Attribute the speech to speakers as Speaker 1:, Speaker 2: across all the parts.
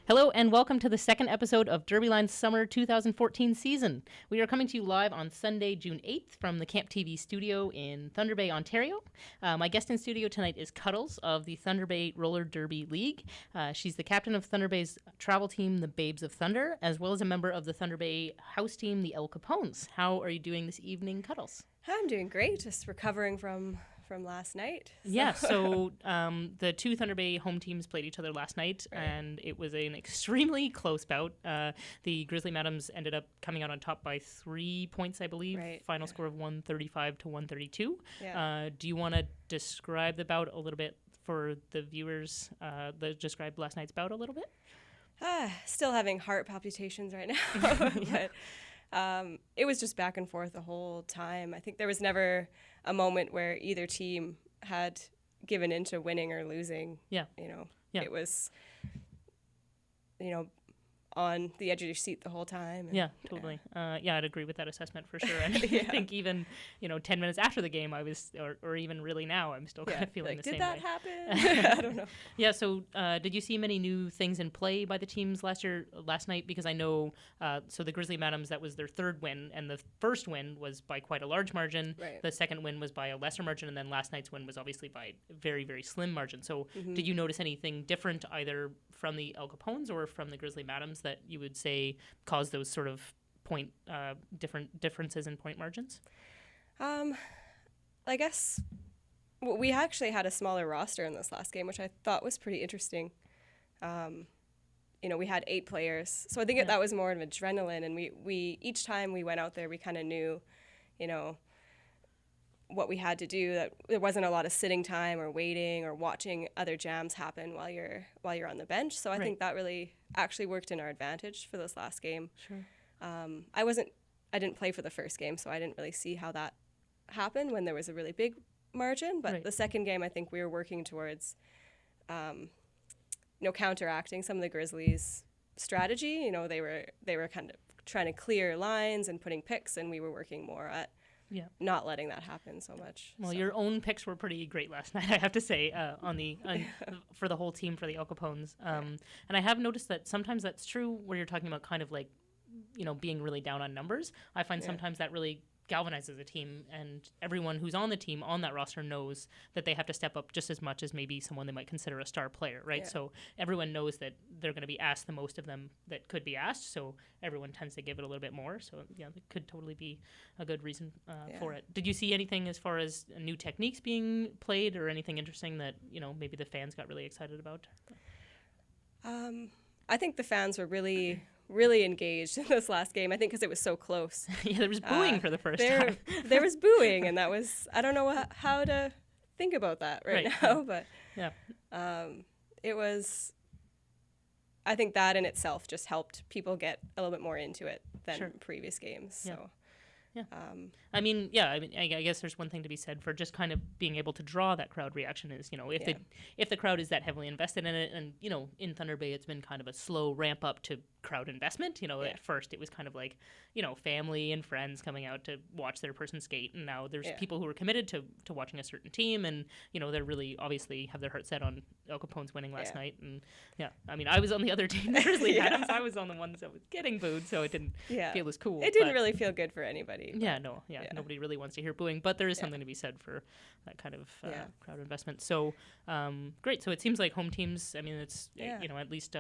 Speaker 1: Hello and welcome to the second episode of Derbyline's Summer 2014 season. We are coming to you live on Sunday, June 8th from the Camp TV studio in Thunder Bay, Ontario. My guest in studio tonight is Cuttles of the Thunder Bay Roller Derby League. She's the captain of Thunder Bay's travel team, the Babes of Thunder, as well as a member of the Thunder Bay house team, the El Capones. How are you doing this evening, Cuttles?
Speaker 2: I'm doing great, just recovering from last night.
Speaker 1: Yeah, so the two Thunder Bay home teams played each other last night, right, and it was an extremely close bout. The Grizzly Madams ended up coming out on top by 3 points, I believe.
Speaker 2: Right.
Speaker 1: Final score of 135 to 132.
Speaker 2: Yeah.
Speaker 1: Do you want to describe the bout a little bit for the viewers? Describe last night's bout a little bit?
Speaker 2: Still having heart palpitations right now. But it was just back and forth the whole time. I think there was never a moment where either team had given into winning or losing.
Speaker 1: Yeah.
Speaker 2: It was, on the edge of your seat the whole time.
Speaker 1: And, yeah, totally. I'd agree with that assessment for sure. And I think even, 10 minutes after the game, I was, or even really now, I'm still kind of feeling the same way.
Speaker 2: Did that happen? I don't know.
Speaker 1: Yeah, so did you see many new things in play by the teams last night? Because I know, so the Grizzly Madams, that was their third win, and the first win was by quite a large margin.
Speaker 2: Right.
Speaker 1: The second win was by a lesser margin, and then last night's win was obviously by a very, very slim margin. So did you notice anything different either from the El Capones or from the Grizzly Madams that you would say caused those sort of differences in point margins?
Speaker 2: I guess we actually had a smaller roster in this last game, which I thought was pretty interesting. We had 8 players, so I think that was more of adrenaline, and we each time we went out there, we kind of knew, what we had to do, that there wasn't a lot of sitting time or waiting or watching other jams happen while you're on the bench. So I think that really actually worked in our advantage for this last game.
Speaker 1: Sure.
Speaker 2: I didn't play for the first game, so I didn't really see how that happened when there was a really big margin. But the second game, I think we were working towards, counteracting some of the Grizzlies' strategy. They were kind of trying to clear lines and putting picks, and we were working more at not letting that happen so much.
Speaker 1: Well, your own picks were pretty great last night, I have to say, for the whole team, for the El Capones. And I have noticed that sometimes that's true where you're talking about kind of like, being really down on numbers. I find sometimes that really galvanizes a team, and everyone who's on the team on that roster knows that they have to step up just as much as maybe someone they might consider a star player, right? So everyone knows that they're going to be asked the most of them that could be asked, so everyone tends to give it a little bit more. So it could totally be a good reason for it. Did you see anything as far as new techniques being played or anything interesting that maybe the fans got really excited about?
Speaker 2: I think the fans were really engaged in this last game, I think, because it was so close.
Speaker 1: There was booing for the first time.
Speaker 2: There was booing, and that was, I don't know how to think about that right now, but it was, I think that in itself just helped people get a little bit more into it than previous games. So.
Speaker 1: Yeah. I guess there's one thing to be said for just kind of being able to draw that crowd reaction is, if the crowd is that heavily invested in it, and, in Thunder Bay, it's been kind of a slow ramp up to crowd investment. At first it was kind of like, family and friends coming out to watch their person skate, and now there's people who are committed to watching a certain team, and, they're really obviously have their heart set on El Capone's winning last night. And I was on the other team, the Grizzly Adams. I was on the ones that was getting booed, so it didn't feel as cool.
Speaker 2: It didn't really feel good for anybody.
Speaker 1: Nobody really wants to hear booing, but there is something to be said for that kind of crowd investment. So great. So it seems like home teams, it's at least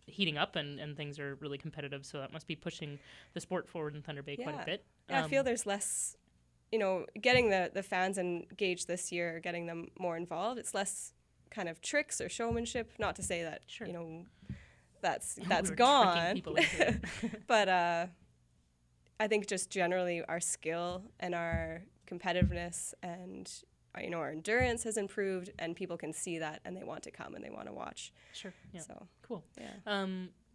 Speaker 1: heating up, and things are really competitive, so that must be pushing the sport forward in Thunder Bay quite a bit.
Speaker 2: I feel there's less, getting the fans engaged this year, getting them more involved. It's less kind of tricks or showmanship, not to say that that's gone. But I think just generally our skill and our competitiveness and our endurance has improved, and people can see that, and they want to come and they want to watch.
Speaker 1: Sure. Yeah.
Speaker 2: So
Speaker 1: cool. Yeah.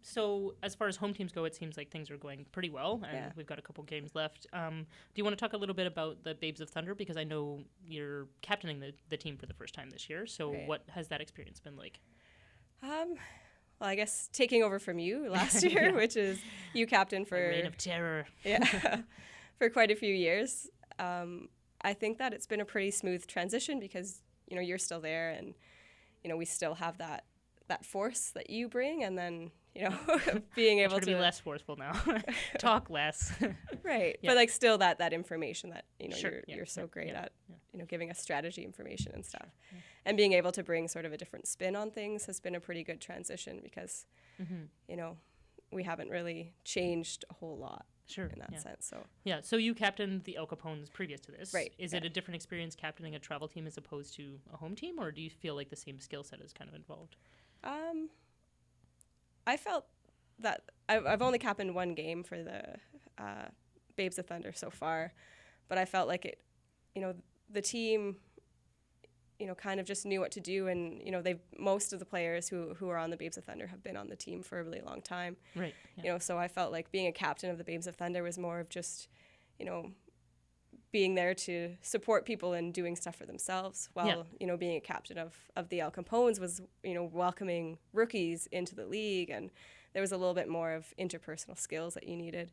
Speaker 1: So as far as home teams go, it seems like things are going pretty well, and we've got a couple games left. Do you want to talk a little bit about the Babes of Thunder, because I know you're captaining the team for the first time this year. So what has that experience been like?
Speaker 2: Well, I guess taking over from you last year, which is you captain for...
Speaker 1: A reign of terror.
Speaker 2: For quite a few years. I think that it's been a pretty smooth transition because, you're still there, and, we still have that force that you bring, and then, being able
Speaker 1: to be less forceful now, talk less.
Speaker 2: Right.
Speaker 1: Yeah.
Speaker 2: But like still that information that,
Speaker 1: Sure.
Speaker 2: you're so great at, giving us strategy information and stuff.
Speaker 1: Sure.
Speaker 2: And being able to bring sort of a different spin on things has been a pretty good transition because, we haven't really changed a whole lot.
Speaker 1: Sure.
Speaker 2: In that sense.
Speaker 1: So you captained the El Capones previous to this.
Speaker 2: Right.
Speaker 1: Is it a different experience captaining a travel team as opposed to a home team, or do you feel like the same skill set is kind of involved?
Speaker 2: I felt that I've only captained one game for the Babes of Thunder so far, but I felt like it, the team, kind of just knew what to do, and most of the players who are on the Babes of Thunder have been on the team for a really long time.
Speaker 1: Right.
Speaker 2: So I felt like being a captain of the Babes of Thunder was more of just, being there to support people and doing stuff for themselves, while being a captain of the El Capones was welcoming rookies into the league, and there was a little bit more of interpersonal skills that you needed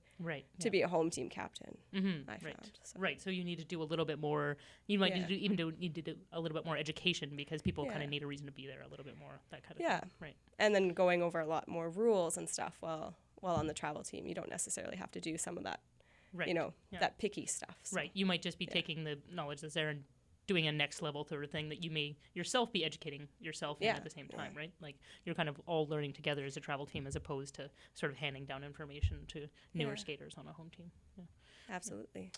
Speaker 2: to be a home team captain. I found.
Speaker 1: Right. So you need to do a little bit more. You might need to do a little bit more education because people kind of need a reason to be there a little bit more. That kind of thing. Right.
Speaker 2: And then going over a lot more rules and stuff while on the travel team. You don't necessarily have to do some of that. Right. That picky stuff. So.
Speaker 1: Right. You might just be taking the knowledge that's there and doing a next level sort of thing that you may yourself be educating yourself in at the same time, right? Like you're kind of all learning together as a travel team as opposed to sort of handing down information to newer skaters on a home team. Yeah.
Speaker 2: Absolutely.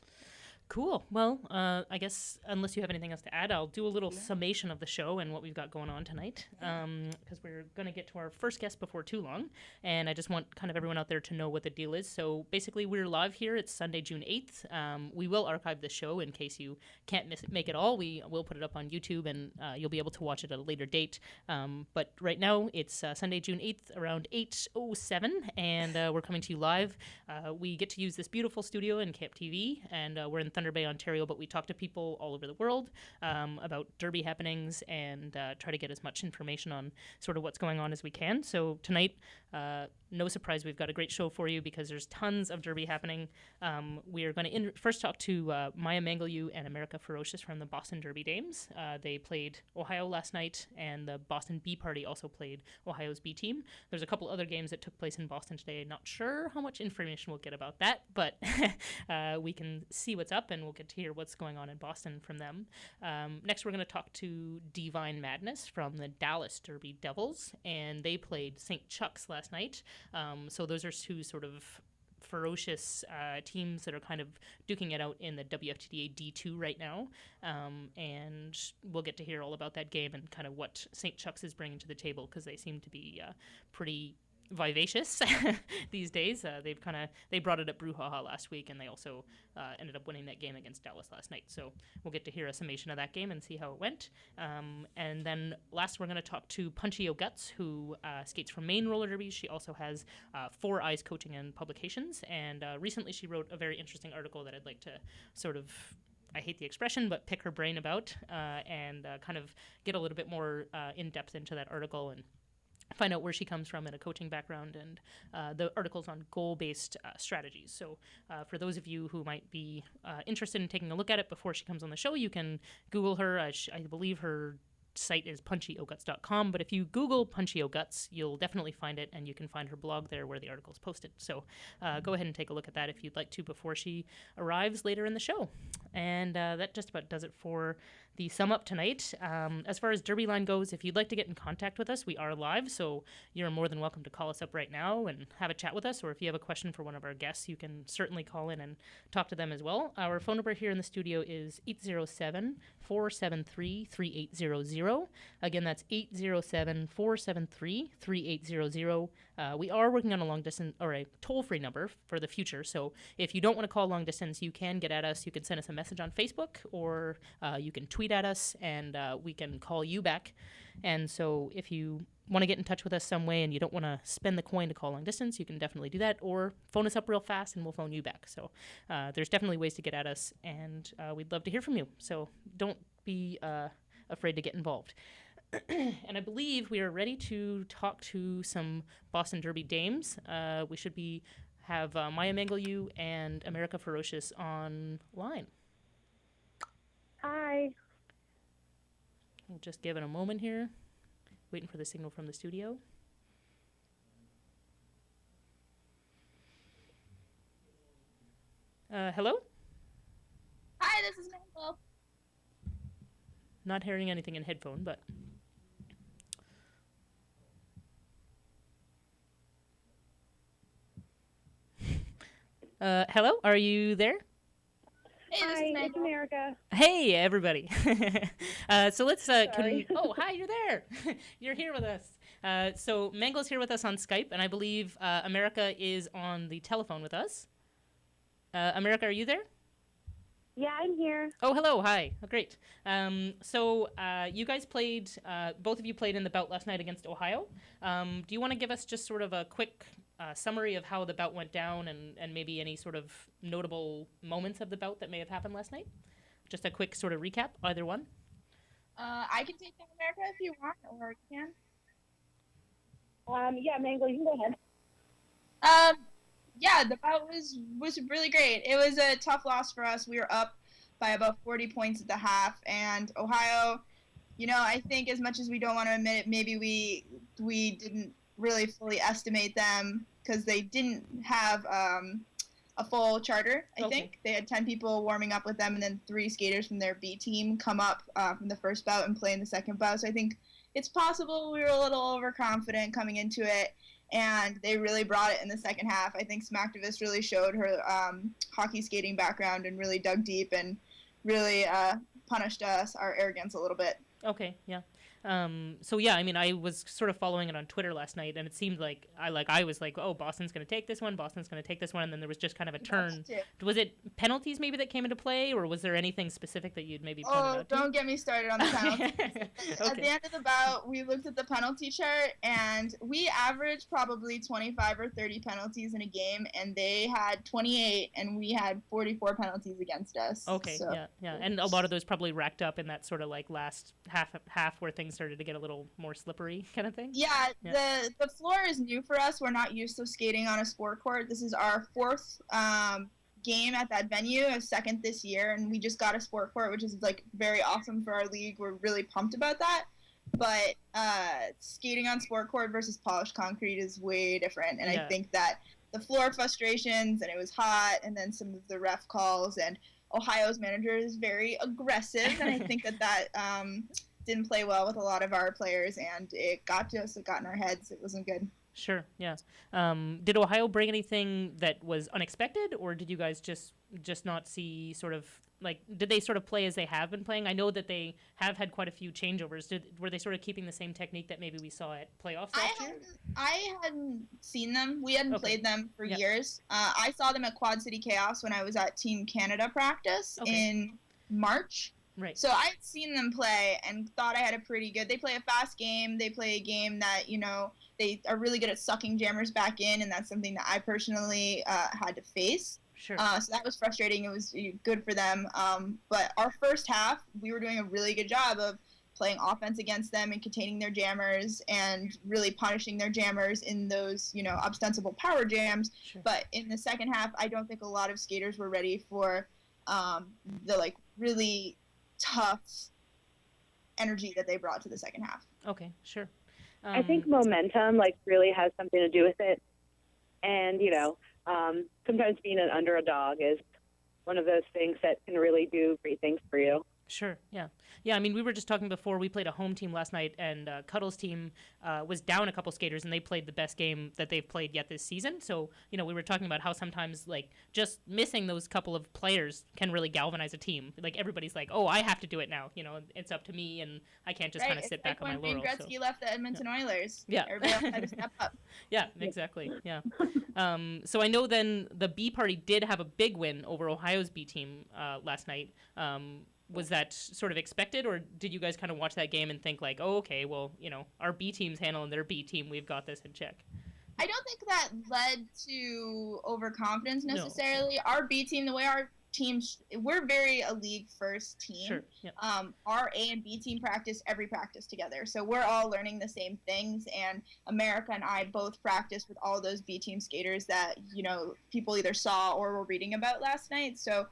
Speaker 1: Cool. Well, I guess unless you have anything else to add, I'll do a little summation of the show and what we've got going on tonight, because we're going to get to our first guest before too long, and I just want kind of everyone out there to know what the deal is. So basically, we're live here. It's Sunday, June 8th. We will archive the show in case you can't make it all. We will put it up on YouTube, and you'll be able to watch it at a later date. But right now, it's Sunday, June 8th, around 8:07, and we're coming to you live. We get to use this beautiful studio in Camp TV, and we're in Thunder Bay, Ontario, but we talk to people all over the world about Derby happenings and try to get as much information on sort of what's going on as we can. So tonight, no surprise, we've got a great show for you because there's tons of Derby happening. We are going to first talk to Maya Mangleyou and America Ferocious from the Boston Derby Dames. They played Ohio last night, and the Boston B Party also played Ohio's B team. There's a couple other games that took place in Boston today. Not sure how much information we'll get about that, but we can see what's up, and we'll get to hear what's going on in Boston from them. Next, we're going to talk to Divine Madness from the Dallas Derby Devils, and they played St. Chuck's last night. So those are two sort of ferocious teams that are kind of duking it out in the WFTDA D2 right now. And we'll get to hear all about that game and kind of what St. Chuck's is bringing to the table, because they seem to be pretty vivacious these days. They brought it at Brouhaha last week, and they also ended up winning that game against Dallas last night. So we'll get to hear a summation of that game and see how it went. And then last, we're going to talk to Punchy O'Guts, who skates for Maine roller derby. She also has 4 Eyes Coaching and Publications, and recently she wrote a very interesting article that I'd like to sort of, I hate the expression, but pick her brain about and kind of get a little bit more in-depth into that article and find out where she comes from in a coaching background, and the article's on goal-based strategies. So for those of you who might be interested in taking a look at it before she comes on the show, you can Google her. I believe her site is punchyoguts.com, but if you Google Punchy O'Guts, you'll definitely find it, and you can find her blog there where the article's posted. So go ahead and take a look at that if you'd like to before she arrives later in the show. And that just about does it for the sum up tonight. As far as Derbyline goes, if you'd like to get in contact with us, we are live, so you're more than welcome to call us up right now and have a chat with us, or if you have a question for one of our guests, you can certainly call in and talk to them as well. Our phone number here in the studio is 807-473-3800. Again, that's 807-473-3800. We are working on a long distance or a toll-free number for the future, so if you don't want to call long distance, you can get at us. You can send us a message on Facebook, or you can tweet at us, and we can call you back. And so if you want to get in touch with us some way and you don't want to spend the coin to call long distance, you can definitely do that, or phone us up real fast and we'll phone you back. So there's definitely ways to get at us, and we'd love to hear from you. So don't be afraid to get involved. And I believe we are ready to talk to some Boston Derby Dames. We should have Maya Mangleyou and America Ferocious online.
Speaker 3: Hi.
Speaker 1: We'll just give it a moment here, waiting for the signal from the studio. Hello?
Speaker 3: Hi, this is Mangleyou.
Speaker 1: Not hearing anything in headphone, but... Hello? Are you there?
Speaker 3: Hey, this
Speaker 4: Hi,
Speaker 3: is
Speaker 4: it's
Speaker 3: Mangleyou.
Speaker 4: America.
Speaker 1: Hey, everybody. So let's...
Speaker 4: Sorry.
Speaker 1: Oh, hi, you're there. You're here with us. So Mangle's here with us on Skype, and I believe America is on the telephone with us. America, are you there?
Speaker 4: Yeah, I'm here.
Speaker 1: Oh, hello. Hi. Oh, great. So you guys played, both of you played in the bout last night against Ohio. Do you want to give us just sort of a quick summary of how the bout went down and maybe any sort of notable moments of the bout that may have happened last night? Just a quick sort of recap, either one.
Speaker 3: I can take that, America, if you want, or you can.
Speaker 4: Yeah, Mangle, you can go ahead.
Speaker 3: Yeah, the bout was really great. It was a tough loss for us. We were up by about 40 points at the half, and Ohio, I think as much as we don't want to admit it, maybe we didn't really fully estimate them because they didn't have a full charter. I think they had 10 people warming up with them, and then 3 skaters from their B team come up from the first bout and play in the second bout. So I think it's possible we were a little overconfident coming into it, and they really brought it in the second half. I think Smacktivist really showed her hockey skating background and really dug deep and really punished us, our arrogance, a little bit.
Speaker 1: Okay, yeah. So yeah, I mean, I was sort of following it on Twitter last night, and it seemed like I was like, oh, Boston's going to take this one, Boston's going to take this one, and then there was just kind of a turn. Was it penalties maybe that came into play, or was there anything specific that you'd maybe pointed out to?
Speaker 3: Don't get me started on the penalties.
Speaker 1: Okay.
Speaker 3: At the end of the bout, we looked at the penalty chart, and we averaged probably 25 or 30 penalties in a game, and they had 28, and we had 44 penalties against us.
Speaker 1: Okay,
Speaker 3: so.
Speaker 1: yeah, and a lot of those probably racked up in that sort of like last half where things started to get a little more slippery kind of thing.
Speaker 3: Yeah. The floor is new for us. We're not used to skating on a sport court. This is our 4th game at that venue, a 2nd this year, and we just got a sport court, which is like very awesome for our league. We're really pumped about that. But skating on sport court versus polished concrete is way different, and I think that the floor frustrations, and it was hot, and then some of the ref calls, and Ohio's manager is very aggressive, and I think that didn't play well with a lot of our players, and it got to us. It got in our heads. It wasn't good.
Speaker 1: Sure, yeah. Did Ohio bring anything that was unexpected, or did you guys just not see sort of, like, did they sort of play as they have been playing? I know that they have had quite a few changeovers. Were they sort of keeping the same technique that maybe we saw at playoffs last year?
Speaker 3: I hadn't seen them. We hadn't played them for years. I saw them at Quad City Chaos when I was at Team Canada practice in March.
Speaker 1: Right.
Speaker 3: So I had seen them play and thought I had a pretty good. They play a fast game. They play a game that, they are really good at sucking jammers back in, and that's something that I personally had to face.
Speaker 1: Sure.
Speaker 3: So that was frustrating. It was good for them. But our first half, we were doing a really good job of playing offense against them and containing their jammers and really punishing their jammers in those, ostensible power jams.
Speaker 1: Sure.
Speaker 3: But in the second half, I don't think a lot of skaters were ready for the really tough energy that they brought to the second half.
Speaker 1: Okay, sure.
Speaker 4: I think momentum really has something to do with it, and sometimes being an underdog is one of those things that can really do great things for you.
Speaker 1: Sure, yeah. Yeah, I mean, we were just talking before, we played a home team last night, and Cuttles' team was down a couple skaters, and they played the best game that they've played yet this season. So, we were talking about how sometimes, just missing those couple of players can really galvanize a team. Like, everybody's like, oh, I have to do it now. It's up to me, and I can't just kind of sit back on my laurels.
Speaker 3: When Gretzky left the Edmonton Oilers.
Speaker 1: Yeah.
Speaker 3: Everybody else had to step up.
Speaker 1: Yeah, exactly, yeah. So I know then the B party did have a big win over Ohio's B team last night. Was that sort of expected, or did you guys kind of watch that game and think like, oh, okay, well, our B team's handling their B team, we've got this in check?
Speaker 3: I don't think that led to overconfidence necessarily.
Speaker 1: No.
Speaker 3: Our B team, the way our teams, we're very a league first team.
Speaker 1: Sure. Yeah.
Speaker 3: Our A and B team practice every practice together, so we're all learning the same things. And America and I both practice with all those B team skaters that people either saw or were reading about last night. So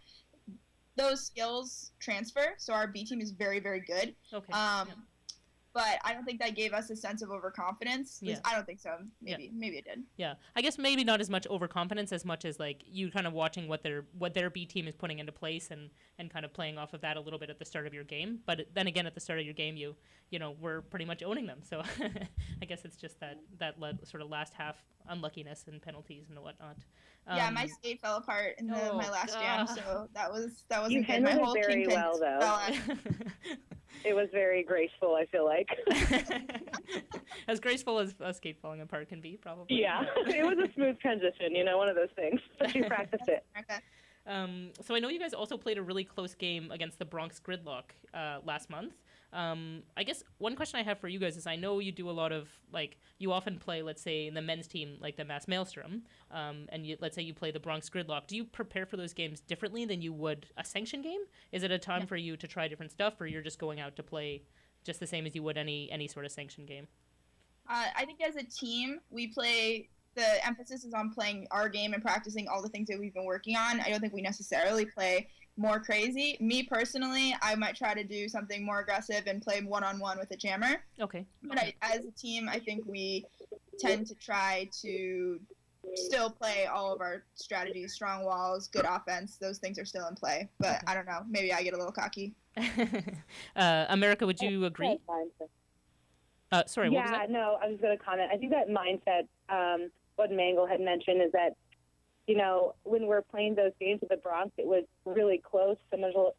Speaker 3: those skills transfer. So our B team is very, very good.
Speaker 1: Okay.
Speaker 3: but I don't think that gave us a sense of overconfidence.
Speaker 1: Yeah.
Speaker 3: I don't think so. Maybe it did.
Speaker 1: Yeah, I guess maybe not as much overconfidence as much as like you kind of watching what their B team is putting into place and kind of playing off of that a little bit at the start of your game. But then again, at the start of your game, you were pretty much owning them. So I guess it's just that sort of last half unluckiness and penalties and whatnot.
Speaker 3: Yeah, my skate fell apart in my last jam, so that wasn't
Speaker 4: you
Speaker 3: good. My whole
Speaker 4: it very
Speaker 3: kingpin
Speaker 4: well, though.
Speaker 3: fell out.
Speaker 4: It was very graceful, I feel like.
Speaker 1: As graceful as a skate falling apart can be, probably.
Speaker 4: Yeah, it was a smooth transition, one of those things. But you practiced it.
Speaker 3: Okay.
Speaker 1: So I know you guys also played a really close game against the Bronx Gridlock last month. I guess one question I have for you guys is I know you do a lot of, like, you often play, let's say, in the men's team, like the Mass Maelstrom, and let's say you play the Bronx Gridlock. Do you prepare for those games differently than you would a sanction game? Is it a time for you to try different stuff, or you're just going out to play just the same as you would any sort of sanction game?
Speaker 3: I think as a team, the emphasis is on playing our game and practicing all the things that we've been working on. I don't think we necessarily play more crazy. Me personally, I might try to do something more aggressive and play one-on-one with a jammer.
Speaker 1: Okay.
Speaker 3: But as a team, I think we tend to try to still play all of our strategies, strong walls, good offense. Those things are still in play. But I don't know. Maybe I get a little cocky.
Speaker 1: America, would you agree? Sorry, what was that?
Speaker 4: Yeah, no, I was going to comment. I think that mindset, what Mangle had mentioned, is that when we're playing those games with the Bronx, it was really close,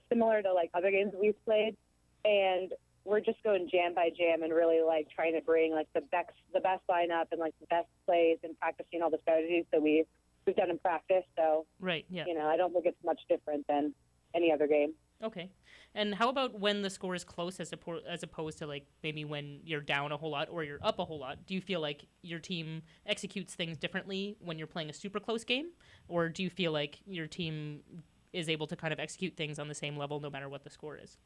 Speaker 4: similar to like other games we've played, and we're just going jam by jam and really like trying to bring like the best lineup and like the best plays and practicing all the strategies that we've done in practice. So
Speaker 1: right, yeah,
Speaker 4: I don't think it's much different than any other game.
Speaker 1: Okay. And how about when the score is close as opposed to like maybe when you're down a whole lot or you're up a whole lot? Do you feel like your team executes things differently when you're playing a super close game? Or do you feel like your team is able to kind of execute things on the same level no matter what the score is?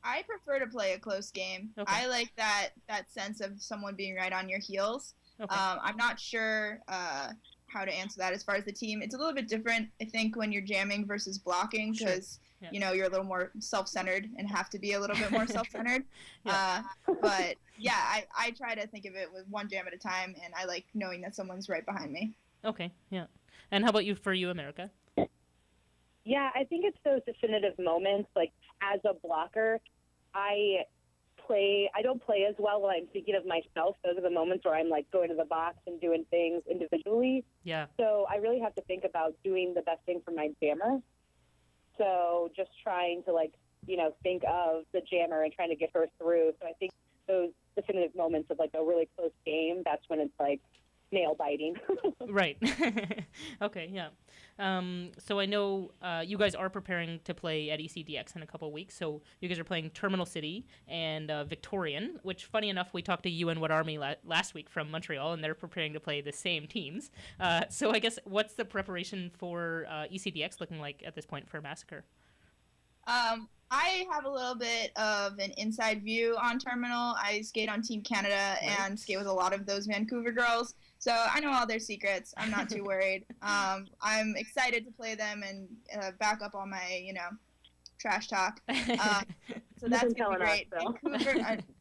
Speaker 3: I prefer to play a close game.
Speaker 1: Okay.
Speaker 3: I like that sense of someone being right on your heels.
Speaker 1: Okay.
Speaker 3: I'm not sure how to answer that as far as the team. It's a little bit different, I think, when you're jamming versus blocking because you're a little more self-centered and have to be a little bit more self-centered. But yeah, I try to think of it with one jam at a time, and I like knowing that someone's right behind me.
Speaker 1: Okay, yeah. And how about for you, America?
Speaker 4: Yeah, I think it's those definitive moments. Like as a blocker, I don't play as well when I'm thinking of myself. Those are the moments where I'm like going to the box and doing things individually.
Speaker 1: Yeah.
Speaker 4: So I really have to think about doing the best thing for my jammer. So just trying to think of the jammer and trying to get her through. So I think those definitive moments of like a really close game, that's when it's like nail biting.
Speaker 1: Right. Okay, yeah. So I know you guys are preparing to play at ECDX in a couple of weeks. So you guys are playing Terminal City and Victorian, which, funny enough, we talked to you and What Army last week from Montreal, and they're preparing to play the same teams. So I guess what's the preparation for ECDX looking like at this point for Massacre?
Speaker 3: I have a little bit of an inside view on Terminal. I skate on Team Canada and skate with a lot of those Vancouver girls. So I know all their secrets. I'm not too worried. I'm excited to play them and back up all my, trash talk. So that's going to be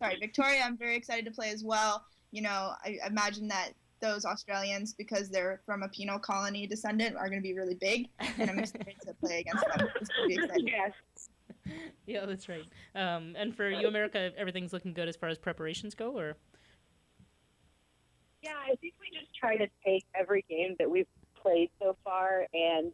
Speaker 3: great. Victoria, I'm very excited to play as well. I imagine that those Australians, because they're from a penal colony descendant, are going to be really big. And I'm excited to play against them. It's going to be exciting.
Speaker 4: Yes.
Speaker 1: Yeah, that's right. And for you, America, everything's looking good as far as preparations go, or?
Speaker 4: Yeah, I think we just try to take every game that we've played so far and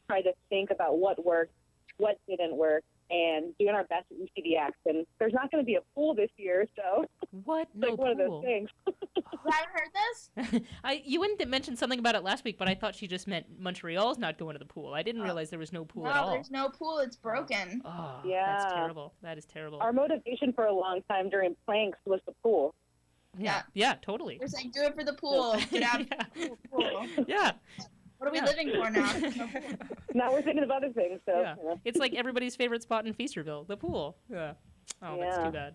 Speaker 4: try to think about what worked, what didn't work, and doing our best at ECDX. And there's not going to be a pool this year, so
Speaker 1: what? No
Speaker 4: like
Speaker 1: pool.
Speaker 4: One of those things.
Speaker 3: You haven't heard this?
Speaker 1: You wouldn't mention something about it last week, but I thought she just meant Montreal's not going to the pool. I didn't realize there was no pool at all.
Speaker 3: No, there's no pool. It's broken.
Speaker 1: Oh,
Speaker 4: yeah.
Speaker 1: That's terrible. That is terrible.
Speaker 4: Our motivation for a long time during planks was the pool.
Speaker 1: Yeah, totally.
Speaker 3: We're saying do it for the pool. Get out of the pool.
Speaker 1: Yeah.
Speaker 3: What are we living for now?
Speaker 4: Now we're thinking of other things. So
Speaker 1: yeah. It's like everybody's favorite spot in Feasterville, the pool. Yeah. Oh, that's too bad.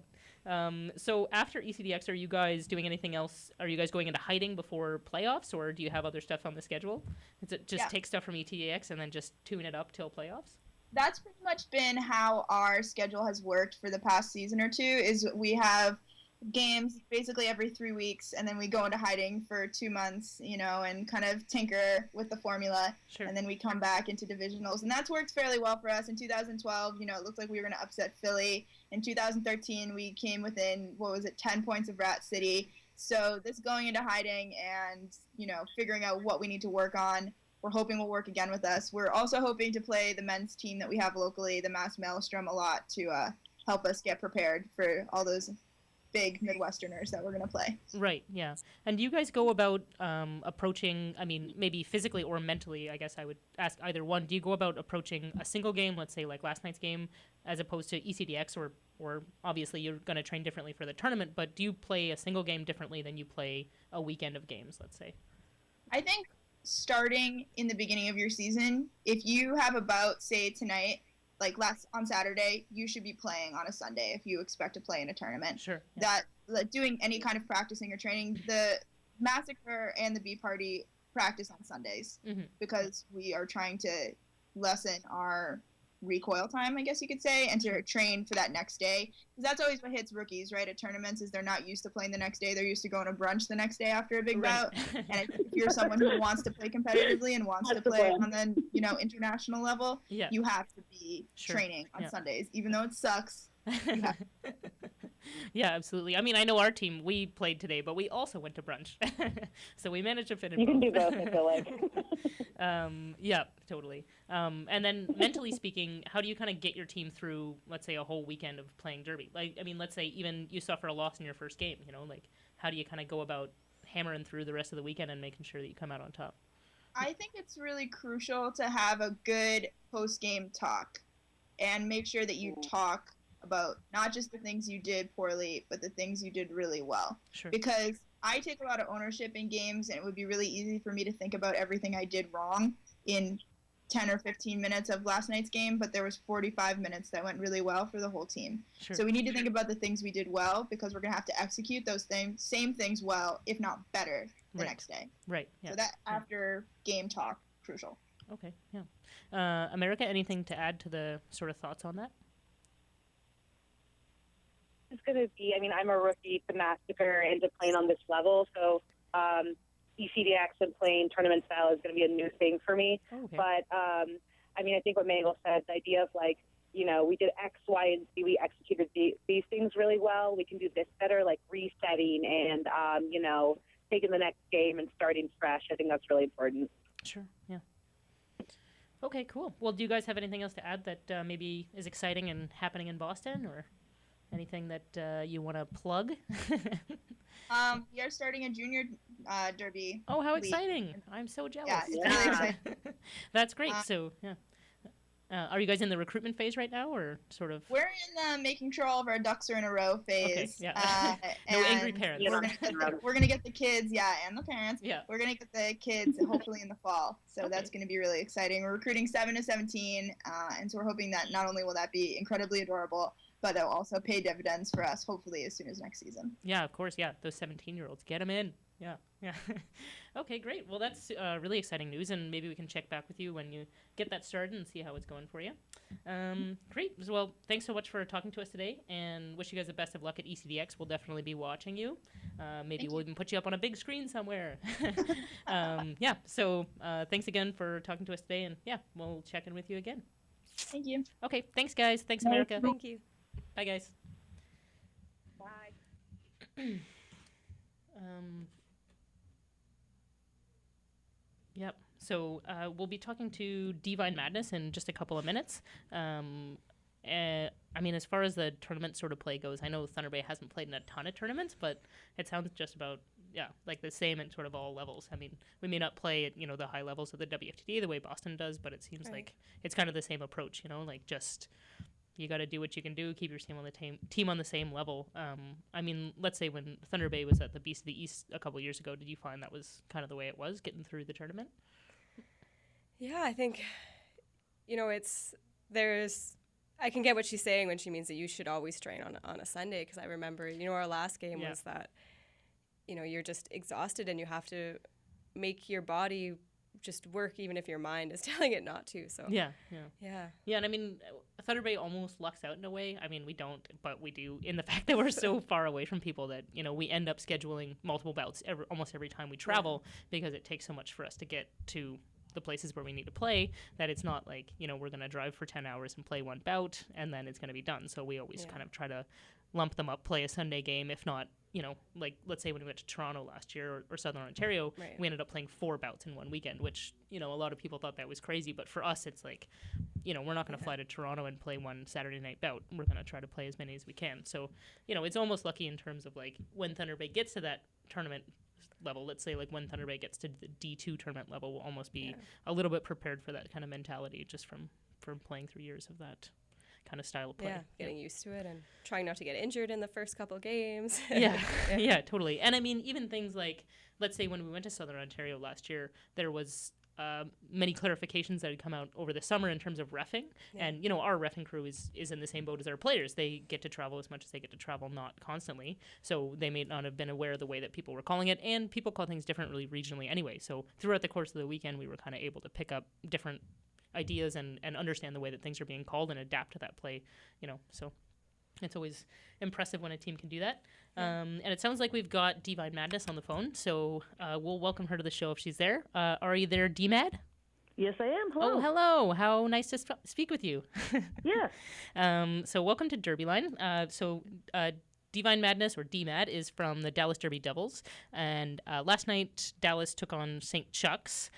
Speaker 1: So after ECDX, are you guys doing anything else? Are you guys going into hiding before playoffs, or do you have other stuff on the schedule? Is it just take stuff from ECDX and then just tune it up till playoffs?
Speaker 3: That's pretty much been how our schedule has worked for the past season or two. Is we have games basically every 3 weeks, and then we go into hiding for 2 months, and kind of tinker with the formula.
Speaker 1: Sure.
Speaker 3: And then we come back into divisionals, and that's worked fairly well for us. In 2012, it looked like we were going to upset Philly. In 2013, we came within 10 points of Rat City. So this going into hiding and figuring out what we need to work on, we're hoping will work again with us. We're also hoping to play the men's team that we have locally, the Mass Maelstrom, a lot to help us get prepared for all those big Midwesterners that we're going to play.
Speaker 1: Right, yeah. And do you guys go about approaching, maybe physically or mentally, I guess I would ask either one, do you go about approaching a single game, let's say like last night's game, as opposed to ECDX, or obviously you're going to train differently for the tournament, but do you play a single game differently than you play a weekend of games, let's say?
Speaker 3: I think starting in the beginning of your season, if you have a bout, say tonight, like on Saturday, you should be playing on a Sunday if you expect to play in a tournament.
Speaker 1: Sure. Yeah.
Speaker 3: That doing any kind of practicing or training, the Massacre and the B Party practice on Sundays because we are trying to lessen our recoil time, I guess you could say, and to train for that next day. Because that's always what hits rookies, right, at tournaments, is they're not used to playing the next day. They're used to going to brunch the next day after a big bout. And if you're someone who wants to play competitively and wants to play on the international level, you have to be training on Sundays, even though it sucks. You have to.
Speaker 1: Yeah, absolutely. I know our team, we played today, but we also went to brunch. So we managed to fit in
Speaker 4: You
Speaker 1: both.
Speaker 4: can do both, I feel like.
Speaker 1: Yeah, totally. And then mentally speaking, how do you kind of get your team through, let's say, a whole weekend of playing Derby? Like, let's say even you suffer a loss in your first game, like how do you kind of go about hammering through the rest of the weekend and making sure that you come out on top?
Speaker 3: I think it's really crucial to have a good post-game talk and make sure that you talk about not just the things you did poorly, but the things you did really well.
Speaker 1: Sure.
Speaker 3: Because I take a lot of ownership in games, and it would be really easy for me to think about everything I did wrong in 10 or 15 minutes of last night's game, but there was 45 minutes that went really well for the whole team.
Speaker 1: Sure.
Speaker 3: So we need to think about the things we did well, because we're going to have to execute those same things well, if not better, the next day.
Speaker 1: Right. Yeah.
Speaker 3: So that after game talk, crucial.
Speaker 1: Okay. Yeah. America, anything to add to the sort of thoughts on that?
Speaker 4: It's going to be, I'm a rookie to Massacre and to playing on this level, so ECDX and playing tournament style is going to be a new thing for me.
Speaker 1: Oh, okay.
Speaker 4: But, I think what Mangle said, the idea of we did X, Y, and Z, we executed these things really well. We can do this better, like resetting and, taking the next game and starting fresh. I think that's really important.
Speaker 1: Sure, yeah. Okay, cool. Well, do you guys have anything else to add that maybe is exciting and happening in Boston, or anything that you want to plug?
Speaker 3: We are starting a junior derby.
Speaker 1: Oh, how
Speaker 3: league.
Speaker 1: exciting. I'm so jealous.
Speaker 3: Yeah, it's really exciting.
Speaker 1: That's great. So, yeah. Are you guys in the recruitment phase right now, or sort of?
Speaker 3: We're in the making sure all of our ducks are in a row phase.
Speaker 1: Okay, yeah. No angry parents.
Speaker 3: We're gonna get the kids, and the parents.
Speaker 1: Yeah.
Speaker 3: We're gonna get the kids hopefully in the fall. So that's gonna be really exciting. We're recruiting 7 to 17, and so we're hoping that not only will that be incredibly adorable, but it'll also pay dividends for us hopefully as soon as next season.
Speaker 1: Yeah, of course. Yeah, those 17-year-olds, get them in. Yeah. Okay, great. Well, that's really exciting news, and maybe we can check back with you when you get that started and see how it's going for you. Great. Well, thanks so much for talking to us today, and wish you guys the best of luck at ECDX. We'll definitely be watching you. Maybe we'll even put you up on a big screen somewhere. Yeah, so thanks again for talking to us today, and we'll check in with you again.
Speaker 3: Thank you.
Speaker 1: Okay, thanks, guys. Thanks, America.
Speaker 2: Thank you.
Speaker 1: Bye, guys.
Speaker 4: Bye.
Speaker 1: Yep. So we'll be talking to Divine Madness in just a couple of minutes. As far as the tournament sort of play goes, I know Thunder Bay hasn't played in a ton of tournaments, but it sounds just about like the same at sort of all levels. We may not play at the high levels of the WFTD the way Boston does, but it seems like it's kind of the same approach. Like just you got to do what you can do, keep your team on the same level. Let's say when Thunder Bay was at the Beast of the East a couple years ago, did you find that was kind of the way it was getting through the tournament?
Speaker 2: Yeah, I think, I can get what she's saying when she means that you should always train on a Sunday, because I remember, our last game was that, you're just exhausted and you have to make your body just work even if your mind is telling it not to. So
Speaker 1: Yeah. And I mean, Thunder Bay almost lucks out in a way. I mean, we don't, but we do in the fact that we're so far away from people that, you know, we end up scheduling multiple bouts almost every time we travel because it takes so much for us to get to the places where we need to play that it's not like, you know, we're going to drive for 10 hours and play one bout and then it's going to be done. So we always kind of try to lump them up, play a Sunday game, if not, you know, like let's say when we went to Toronto last year or Southern Ontario, we ended up playing 4 bouts in one weekend, which, you know, a lot of people thought that was crazy. But for us, it's like, you know, we're not going to fly to Toronto and play one Saturday night bout. We're going to try to play as many as we can. So, you know, it's almost lucky in terms of like when Thunder Bay gets to that tournament level, let's say like when Thunder Bay gets to the D2 tournament level, we'll almost be a little bit prepared for that kind of mentality just from playing through years of that kind of style of play.
Speaker 2: Getting used to it and trying not to get injured in the first couple of games.
Speaker 1: Yeah, totally. And I mean, even things like, let's say when we went to Southern Ontario last year, there was many clarifications that had come out over the summer in terms of reffing. And, you know, our reffing crew is in the same boat as our players. They get to travel as much as they get to travel, not constantly. So they may not have been aware of the way that people were calling it. And people call things differently regionally anyway. So throughout the course of the weekend, we were kind of able to pick up different ideas and understand the way that things are being called and adapt to that play, you know. So it's always impressive when a team can do that. And it sounds like we've got Divine Madness on the phone, so we'll welcome her to the show if she's there. Are you there, D-Mad?
Speaker 5: Yes, I am. Hello.
Speaker 1: Oh, hello. How nice to speak with you.
Speaker 5: Yes.
Speaker 1: So welcome to Derbyline. Divine Madness, or D-Mad, is from the Dallas Derby Devils. And last night, Dallas took on St. Chuck's,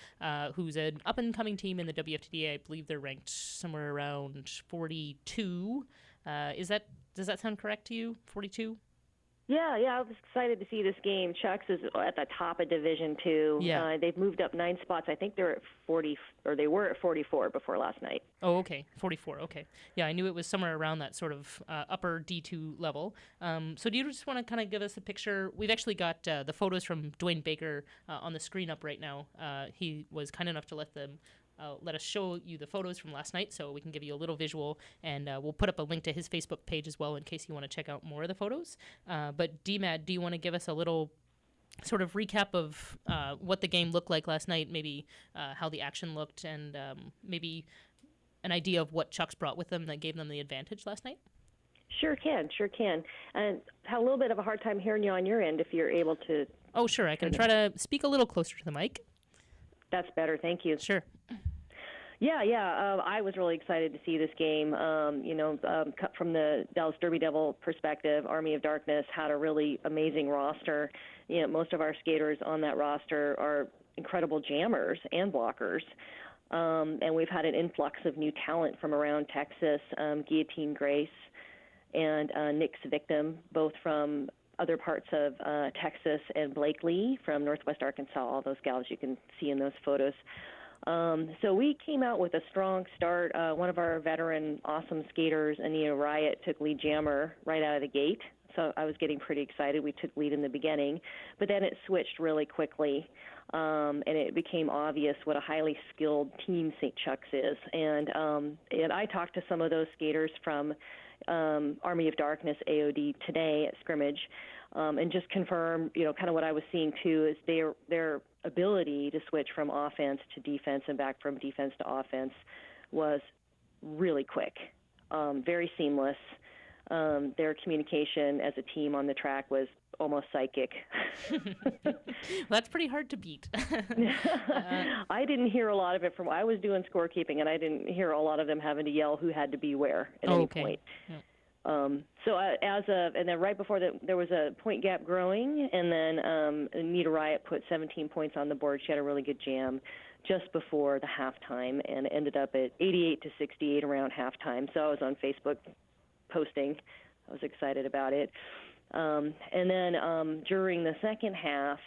Speaker 1: who's an up-and-coming team in the WFTDA. I believe they're ranked somewhere around 42. Does that sound correct to you, 42?
Speaker 5: Yeah, I was excited to see this game. Chuck's is at the top of Division II.
Speaker 1: Yeah.
Speaker 5: They've moved up 9 spots. I think they're at 40, or they were at 44 before last night.
Speaker 1: Oh, okay, 44. Okay, yeah, I knew it was somewhere around that sort of upper D2 level. So do you just want to kind of give us a picture? We've actually got the photos from Dwayne Baker on the screen up right now. He was kind enough to let us show you the photos from last night so we can give you a little visual, and we'll put up a link to his Facebook page as well in case you want to check out more of the photos. But D-Mad, do you want to give us a little sort of recap of what the game looked like last night, maybe how the action looked, and maybe an idea of what Chuck's brought with them that gave them the advantage last night?
Speaker 5: Sure can. And had a little bit of a hard time hearing you on your end if you're able to.
Speaker 1: Oh, sure. I can try to speak a little closer to the mic.
Speaker 5: That's better. Thank you.
Speaker 1: Sure.
Speaker 5: Yeah. I was really excited to see this game. From the Dallas Derby Devil perspective, Army of Darkness had a really amazing roster. You know, most of our skaters on that roster are incredible jammers and blockers. And we've had an influx of new talent from around Texas, Guillotine Grace and Nick's Victim, both from other parts of Texas, and Blake Lee from Northwest Arkansas, all those gals you can see in those photos. So we came out with a strong start. One of our veteran awesome skaters, Anita Riot, took lead jammer right out of the gate. So I was getting pretty excited. We took lead in the beginning, but then it switched really quickly, and it became obvious what a highly skilled team St. Chuck's is. And I talked to some of those skaters from Army of Darkness AOD today at scrimmage, and just confirm, kind of what I was seeing too, is their ability to switch from offense to defense and back from defense to offense was really quick, very seamless. Their communication as a team on the track was almost psychic.
Speaker 1: Well, that's pretty hard to beat.
Speaker 5: I didn't hear a lot of it I was doing scorekeeping, and I didn't hear a lot of them having to yell who had to be where at any point. Yeah. And then right before that, there was a point gap growing, and then Anita Riot put 17 points on the board. She had a really good jam just before the halftime, and ended up at 88-68 around halftime. So I was on Facebook posting. I was excited about it. And then during the second half,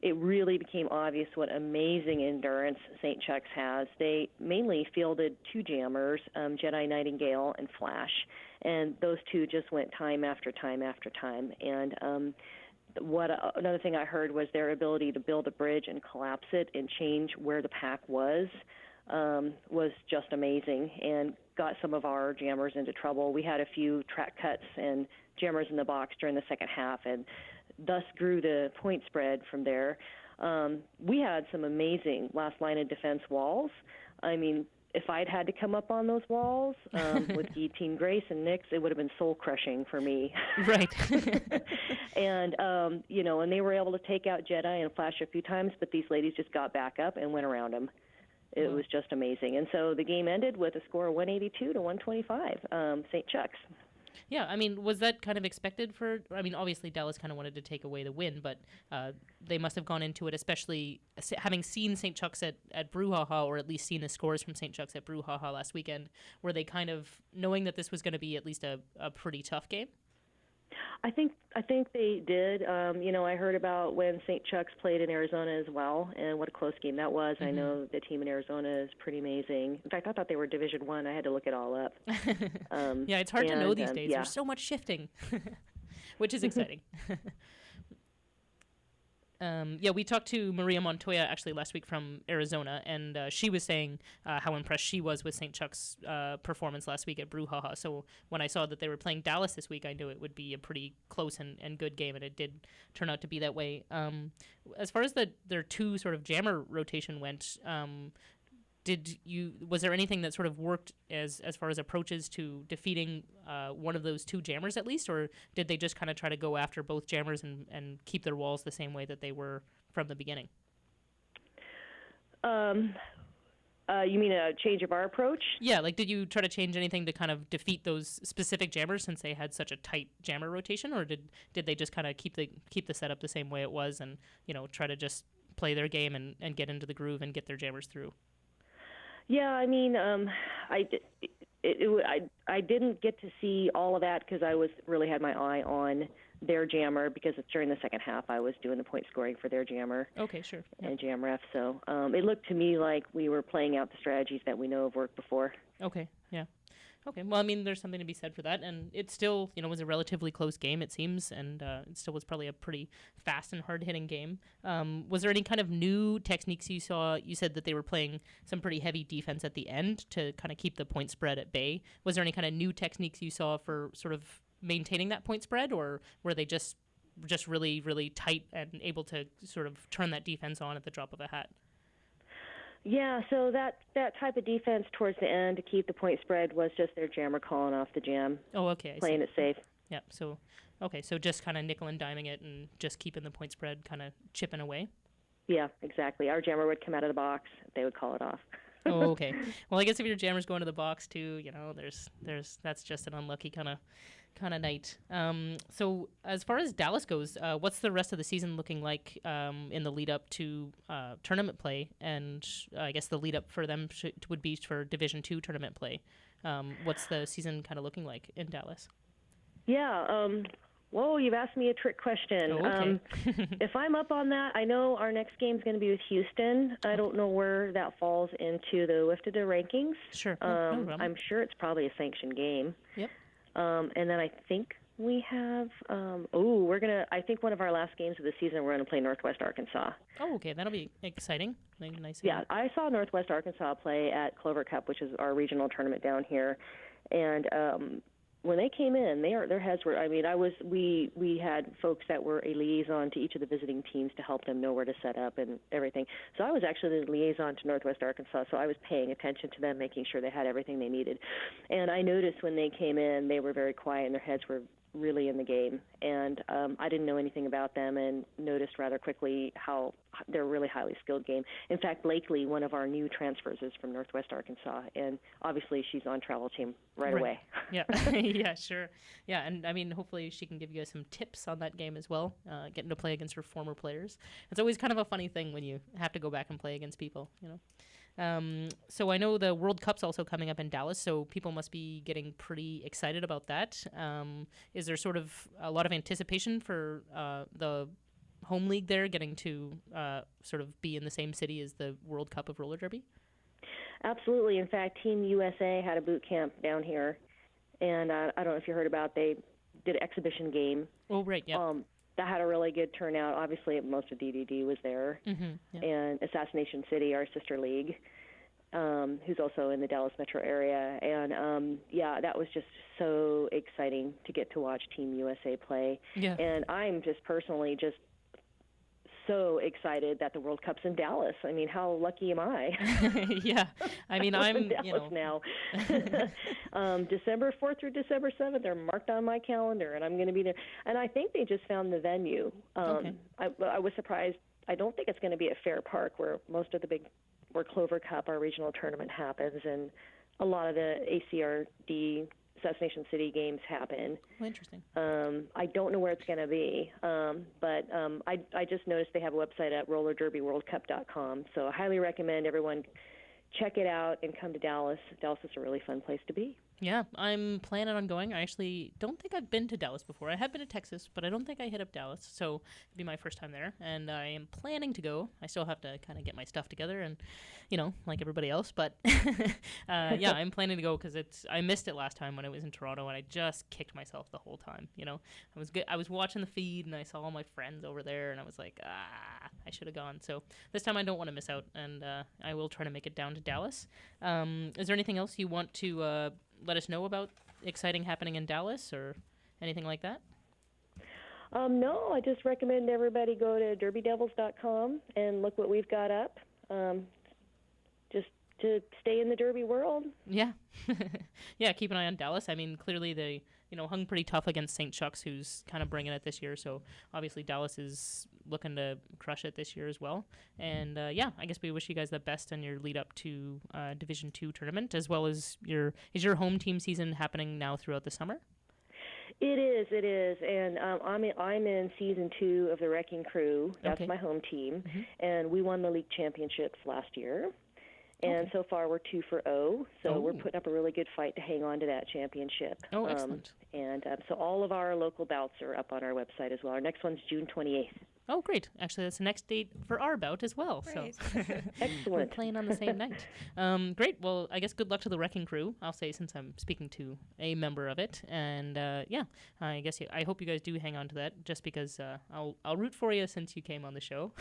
Speaker 5: it really became obvious what amazing endurance St. Chuck's has. They mainly fielded 2 jammers, Jedi Nightingale and Flash, and those 2 just went time after time after time. And another thing I heard was their ability to build a bridge and collapse it and change where the pack was just amazing, and got some of our jammers into trouble. We had a few track cuts and jammers in the box during the second half, and thus grew the point spread from there. We had some amazing last line of defense walls. I mean, if I'd had to come up on those walls with Team Grace and Nix, it would have been soul-crushing for me.
Speaker 1: Right.
Speaker 5: And, and they were able to take out Jedi and Flash a few times, but these ladies just got back up and went around them. It was just amazing. And so the game ended with a score of 182 to 125, St. Chuck's.
Speaker 1: Yeah, I mean, was that kind of expected obviously Dallas kind of wanted to take away the win, but they must have gone into it, especially having seen St. Chuck's at Brouhaha, or at least seen the scores from St. Chuck's at Brouhaha last weekend, were they kind of knowing that this was going to be at least a pretty tough game?
Speaker 5: I think they did. I heard about when St. Chuck's played in Arizona as well, and what a close game that was. Mm-hmm. I know the team in Arizona is pretty amazing. In fact, I thought they were Division I. I had to look it all up.
Speaker 1: Yeah, it's hard to know these days. Yeah. There's so much shifting, which is exciting. We talked to Maria Montoya actually last week from Arizona, and she was saying how impressed she was with St. Chuck's performance last week at Brouhaha. So when I saw that they were playing Dallas this week, I knew it would be a pretty close and good game, and it did turn out to be that way. As far as their two sort of jammer rotation went, was there anything that sort of worked as far as approaches to defeating one of those two jammers at least, or did they just kind of try to go after both jammers and keep their walls the same way that they were from the beginning?
Speaker 5: You mean a change of our approach?
Speaker 1: Yeah, like did you try to change anything to kind of defeat those specific jammers since they had such a tight jammer rotation, or did they just kind of keep the setup the same way it was and try to just play their game and get into the groove and get their jammers through?
Speaker 5: Yeah, I mean, I didn't get to see all of that because I really had my eye on their jammer, because it's during the second half I was doing the point scoring for their jammer.
Speaker 1: Okay, sure.
Speaker 5: And jam ref, so it looked to me like we were playing out the strategies that we know have worked before.
Speaker 1: Okay, yeah. Okay, well, I mean, there's something to be said for that, and it still, was a relatively close game, it seems, and it still was probably a pretty fast and hard-hitting game. Was there any kind of new techniques you saw? You said that they were playing some pretty heavy defense at the end to kind of keep the point spread at bay. Was there any kind of new techniques you saw for sort of maintaining that point spread, or were they just really, really tight and able to sort of turn that defense on at the drop of a hat?
Speaker 5: Yeah, so that type of defense towards the end to keep the point spread was just their jammer calling off the jam.
Speaker 1: Oh, okay.
Speaker 5: Playing it safe.
Speaker 1: Yeah, so just kind of nickel and diming it and just keeping the point spread kind of chipping away?
Speaker 5: Yeah, exactly. Our jammer would come out of the box. They would call it off.
Speaker 1: Oh, okay. Well, I guess if your jammer's going to the box too, there's that's just an unlucky kind of night. So as far as Dallas goes, what's the rest of the season looking like in the lead up to tournament play? And I guess the lead up for them would be for Division II tournament play. What's the season kind of looking like in Dallas?
Speaker 5: Yeah. Whoa, you've asked me a trick question.
Speaker 1: Oh, okay.
Speaker 5: If I'm up on that, I know our next game is going to be with Houston. I don't know where that falls into the WIFTDA rankings.
Speaker 1: Sure.
Speaker 5: No problem. I'm sure it's probably a sanctioned game.
Speaker 1: Yep.
Speaker 5: And then I think we have, I think one of our last games of the season, we're going to play Northwest Arkansas.
Speaker 1: Oh, okay. That'll be exciting. Nice.
Speaker 5: Yeah, I saw Northwest Arkansas play at Clover Cup, which is our regional tournament down here. And when they came in, their heads were, we had folks that were a liaison to each of the visiting teams to help them know where to set up and everything. So I was actually the liaison to Northwest Arkansas, so I was paying attention to them, making sure they had everything they needed. And I noticed when they came in, they were very quiet and their heads were really in the game. And I didn't know anything about them and noticed rather quickly how they're a really highly skilled game. In fact, Blakely, one of our new transfers, is from Northwest Arkansas, and obviously she's on travel team right away.
Speaker 1: Yeah, yeah, sure. Yeah, and I mean, hopefully she can give you guys some tips on that game as well, getting to play against her former players. It's always kind of a funny thing when you have to go back and play against people, So I know the World Cup's also coming up in Dallas, so people must be getting pretty excited about that. Is there sort of a lot of anticipation for the home league there getting to sort of be in the same city as the World Cup of roller derby?
Speaker 5: Absolutely. In fact, Team USA had a boot camp down here, and I don't know if you heard about, they did an exhibition game.
Speaker 1: Oh, right, yeah.
Speaker 5: That had a really good turnout. Obviously, most of DDD was there.
Speaker 1: Mm-hmm, yeah.
Speaker 5: And Assassination City, our sister league, who's also in the Dallas metro area. And, that was just so exciting to get to watch Team USA play.
Speaker 1: Yeah.
Speaker 5: And I'm just personally just so excited that the World Cup's in Dallas. I mean, how lucky am I?
Speaker 1: Yeah, I mean, I'm
Speaker 5: in Dallas now. December 4th through December 7th are marked on my calendar, and I'm going to be there. And I think they just found the venue.
Speaker 1: Okay.
Speaker 5: I was surprised. I don't think it's going to be at Fair Park, where most of where Clover Cup, our regional tournament, happens, and a lot of the ACRD Assassination City games happen.
Speaker 1: Well, interesting.
Speaker 5: I don't know where it's going to be, but I just noticed they have a website at rollerderbyworldcup.com, so I highly recommend everyone check it out and come to Dallas. Dallas is a really fun place to be.
Speaker 1: Yeah, I'm planning on going. I actually don't think I've been to Dallas before. I have been to Texas, but I don't think I hit up Dallas, so it'll be my first time there, and I am planning to go. I still have to kind of get my stuff together and, like everybody else, but yeah, I'm planning to go because I missed it last time when I was in Toronto, and I just kicked myself the whole time, I was good. I was watching the feed, and I saw all my friends over there, and I was like, I should have gone. So this time I don't want to miss out, and I will try to make it down to Dallas. Is there anything else you want to let us know about exciting happening in Dallas or anything like that?
Speaker 5: No, I just recommend everybody go to derbydevils.com and look what we've got up, just to stay in the Derby world.
Speaker 1: Yeah. Yeah, keep an eye on Dallas. I mean, clearly they, hung pretty tough against St. Chuck's, who's kind of bringing it this year. So obviously Dallas is looking to crush it this year as well. And yeah, I guess we wish you guys the best on your lead up to Division 2 tournament, as well as is your home team season happening now throughout the summer?
Speaker 5: It is, and I'm in season 2 of the Wrecking Crew. That's my home team, and we won the league championships last year. And so far, we're 2-0, so we're putting up a really good fight to hang on to that championship.
Speaker 1: Oh, excellent.
Speaker 5: And so all of our local bouts are up on our website as well. Our next one's June 28th.
Speaker 1: Oh, great. Actually, that's the next date for our bout as well.
Speaker 2: Great.
Speaker 1: So
Speaker 5: Excellent.
Speaker 1: We're playing on the same night. Great. Well, I guess good luck to the Wrecking Crew, I'll say, since I'm speaking to a member of it. And yeah, I guess I hope you guys do hang on to that, just because I'll root for you since you came on the show,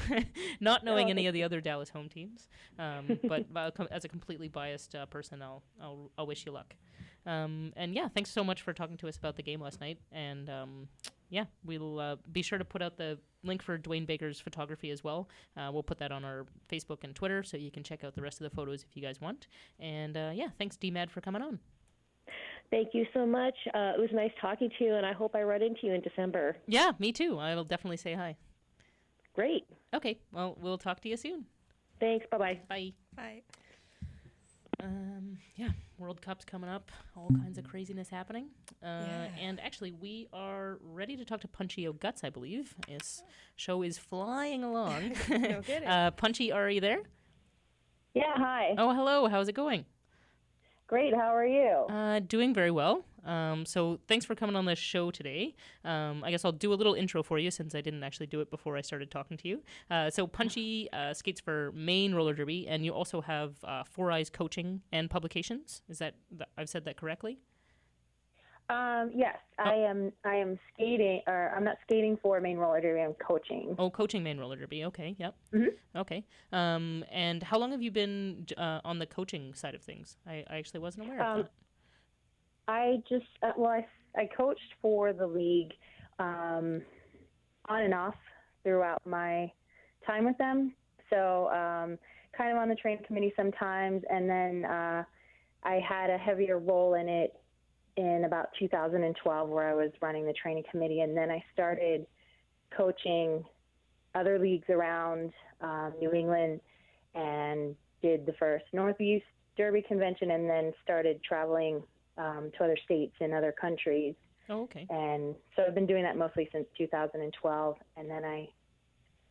Speaker 1: not knowing any of the other Dallas home teams. But as a completely biased person, I'll wish you luck. And yeah, thanks so much for talking to us about the game last night. And yeah, we'll be sure to put out the link for Dwayne Baker's photography as well. We'll put that on our Facebook and Twitter, so you can check out the rest of the photos if you guys want. And yeah, thanks, DMAD, for coming on.
Speaker 5: Thank you so much. It was nice talking to you, and I hope I run into you in December.
Speaker 1: Yeah, me too. I will definitely say hi.
Speaker 5: Great.
Speaker 1: Okay, well, we'll talk to you soon.
Speaker 5: Thanks. Bye-bye.
Speaker 1: Bye.
Speaker 2: Bye.
Speaker 1: Yeah, World Cup's coming up. All kinds of craziness happening. And actually, we are ready to talk to Punchy O'Guts, I believe. This show is flying along.
Speaker 2: No kidding.
Speaker 1: Punchy, are you there?
Speaker 4: Yeah, hi.
Speaker 1: Oh, hello. How's it going?
Speaker 4: Great. How are you?
Speaker 1: Doing very well. So thanks for coming on the show today. I guess I'll do a little intro for you since I didn't actually do it before I started talking to you. So Punchy skates for Maine Roller Derby, and you also have Four Eyes Coaching and Publications. Is that I've said that correctly?
Speaker 4: Yes, I am skating, or I'm not skating for Maine Roller Derby. I'm coaching.
Speaker 1: Oh, coaching Maine Roller Derby. Okay, yep.
Speaker 4: Mm-hmm.
Speaker 1: Okay. And how long have you been on the coaching side of things? I actually wasn't aware of that.
Speaker 4: I just I coached for the league on and off throughout my time with them. So kind of on the training committee sometimes, and then I had a heavier role in it in about 2012 where I was running the training committee, and then I started coaching other leagues around New England and did the first Northeast Derby convention, and then started traveling to other states and other countries.
Speaker 1: Oh, okay.
Speaker 4: And so I've been doing that mostly since 2012, and then I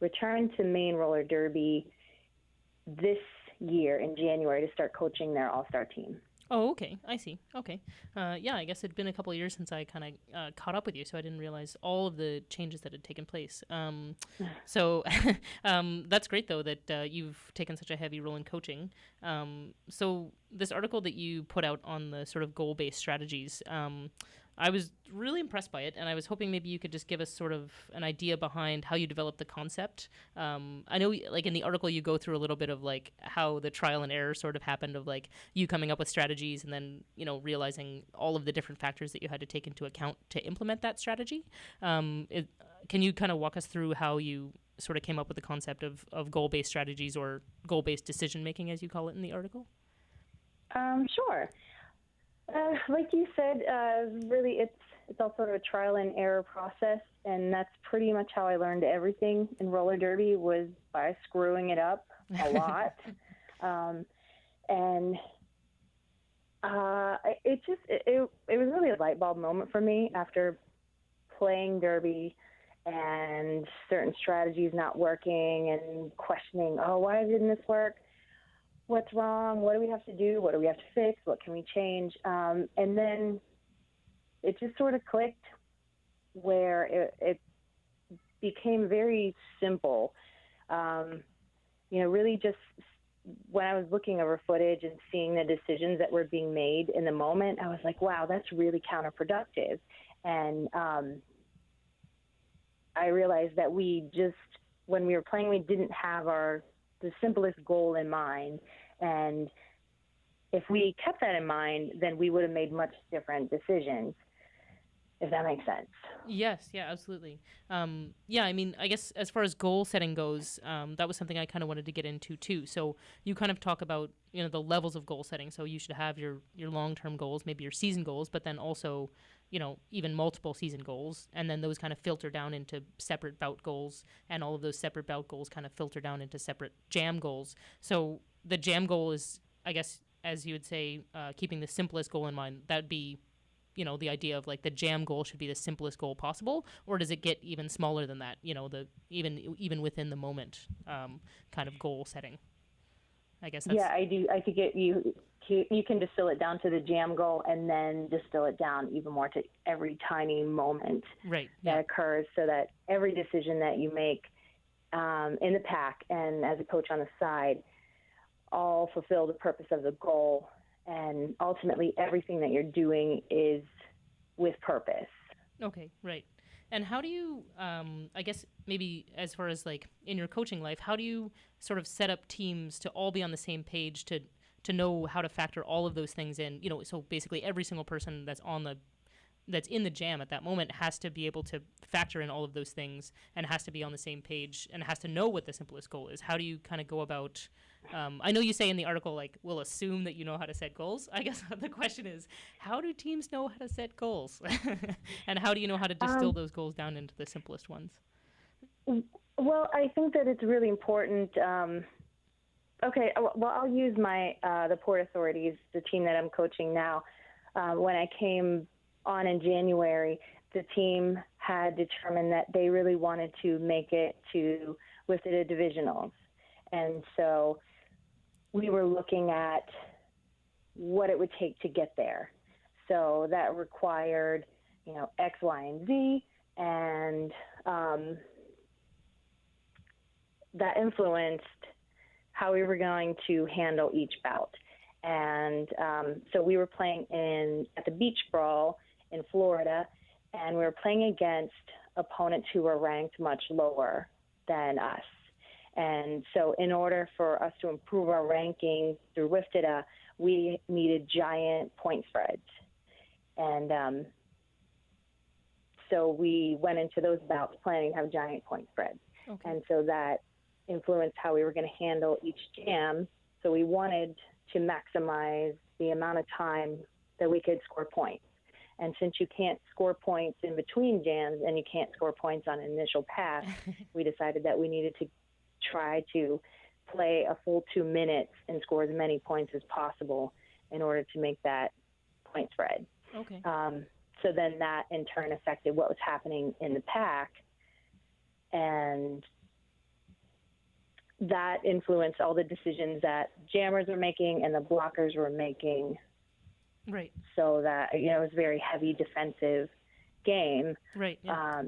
Speaker 4: returned to Maine Roller Derby this year in January to start coaching their all-star team.
Speaker 1: Oh, okay. I see. Okay. Yeah, I guess it'd been a couple of years since I kind of caught up with you, so I didn't realize all of the changes that had taken place. So that's great, though, that you've taken such a heavy role in coaching. So this article that you put out on the sort of goal-based strategies, I was really impressed by it, and I was hoping maybe you could just give us sort of an idea behind how you developed the concept. I know, like, in the article you go through a little bit of, like, how the trial and error sort of happened of, like, you coming up with strategies and then, realizing all of the different factors that you had to take into account to implement that strategy. Can you kind of walk us through how you sort of came up with the concept of goal-based strategies or goal-based decision-making, as you call it in the article?
Speaker 4: Sure. Like you said, really it's all sort of a trial and error process, and that's pretty much how I learned everything in roller derby, was by screwing it up a lot. And it was really a light bulb moment for me after playing derby and certain strategies not working and questioning, why didn't this work? What's wrong? What do we have to do? What do we have to fix? What can we change? And then it just sort of clicked where it became very simple. Really just when I was looking over footage and seeing the decisions that were being made in the moment, I was like, wow, that's really counterproductive. And I realized that when we were playing, we didn't have the simplest goal in mind. And if we kept that in mind, then we would have made much different decisions, if that makes sense.
Speaker 1: Yes, yeah, absolutely. I mean, I guess as far as goal setting goes, that was something I kind of wanted to get into too. So you kind of talk about, the levels of goal setting. So you should have your long-term goals, maybe your season goals, but then also, even multiple season goals. And then those kind of filter down into separate bout goals. And all of those separate bout goals kind of filter down into separate jam goals. So the jam goal is, I guess, as you would say, keeping the simplest goal in mind. That'd be, the idea of like the jam goal should be the simplest goal possible, or does it get even smaller than that? The even within the moment kind of goal setting. I guess.
Speaker 4: I do. I think you can distill it down to the jam goal, and then distill it down even more to every tiny moment that occurs, so that every decision that you make in the pack and as a coach on the side all fulfill the purpose of the goal. And ultimately, everything that you're doing is with purpose. Okay,
Speaker 1: right. And how do you, I guess maybe as far as like in your coaching life, how do you sort of set up teams to all be on the same page to know how to factor all of those things in? So basically every single person that's in the jam at that moment has to be able to factor in all of those things and has to be on the same page and has to know what the simplest goal is. How do you kind of go about, I know you say in the article, like, we'll assume that you know how to set goals. I guess the question is, how do teams know how to set goals? And how do you know how to distill those goals down into the simplest ones?
Speaker 4: Well, I think that it's really important. I'll use the Port Authorities, the team that I'm coaching now. When I came on in January, the team had determined that they really wanted to make it to WFDA divisionals. And so we were looking at what it would take to get there. So that required, X, Y, and Z, and that influenced how we were going to handle each bout. And so we were playing at the Beach Brawl in Florida, and we were playing against opponents who were ranked much lower than us. And so in order for us to improve our ranking through WFDA, we needed giant point spreads. And so we went into those bouts planning to have giant point spreads. Okay. And so that influenced how we were going to handle each jam. So we wanted to maximize the amount of time that we could score points. And since you can't score points in between jams and you can't score points on an initial pass, we decided that we needed to try to play a full 2 minutes and score as many points as possible in order to make that point spread.
Speaker 1: Okay.
Speaker 4: So then that in turn affected what was happening in the pack, and that influenced all the decisions that jammers were making and the blockers were making.
Speaker 1: Right.
Speaker 4: So that, it was a very heavy defensive game.
Speaker 1: Right. Yeah.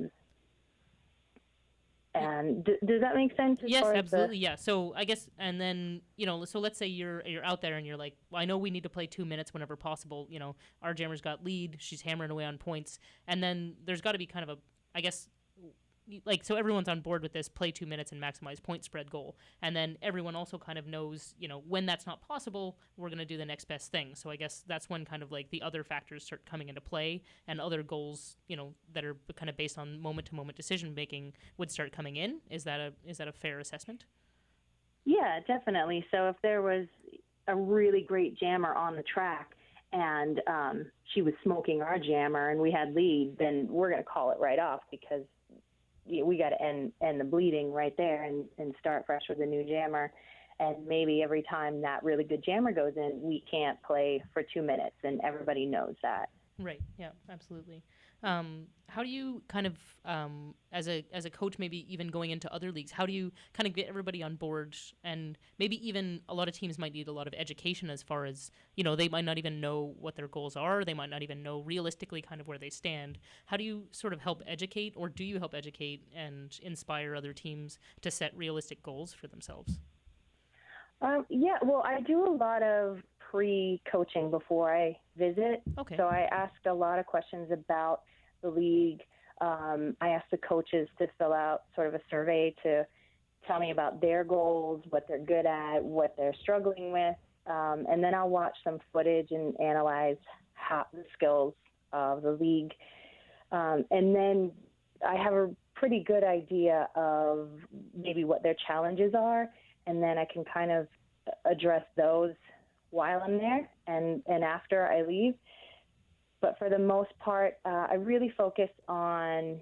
Speaker 4: And does that make sense?
Speaker 1: Yes, absolutely. Yeah. So I guess, and then, so let's say you're out there and you're like, well, I know we need to play 2 minutes whenever possible. Our jammer's got lead. She's hammering away on points. And then there's got to be kind of I guess, like, so everyone's on board with this play 2 minutes and maximize point spread goal. And then everyone also kind of knows, when that's not possible, we're going to do the next best thing. So I guess that's when kind of like the other factors start coming into play, and other goals, that are kind of based on moment to moment decision making would start coming in. Is that a fair assessment?
Speaker 6: Yeah, definitely. So if there was a really great jammer on the track and she was smoking our jammer and we had lead, then we're going to call it right off, because we got to end the bleeding right there and start fresh with a new jammer. And maybe every time that really good jammer goes in, we can't play for 2 minutes, and everybody knows that.
Speaker 1: Right. Yeah, absolutely. How do you kind of, as a coach, maybe even going into other leagues, how do you kind of get everybody on board? And maybe even a lot of teams might need a lot of education, as far as, they might not even know what their goals are. They might not even know realistically kind of where they stand. How do you sort of help educate, or do you help educate and inspire other teams to set realistic goals for themselves?
Speaker 6: Yeah, well, I do a lot of pre-coaching before I visit.
Speaker 1: Okay.
Speaker 6: So I asked a lot of questions about the league. I asked the coaches to fill out sort of a survey to tell me about their goals, what they're good at, what they're struggling with. And then I'll watch some footage and analyze the skills of the league. And then I have a pretty good idea of maybe what their challenges are, and then I can kind of address those while I'm there and after I leave. But for the most part, I really focus on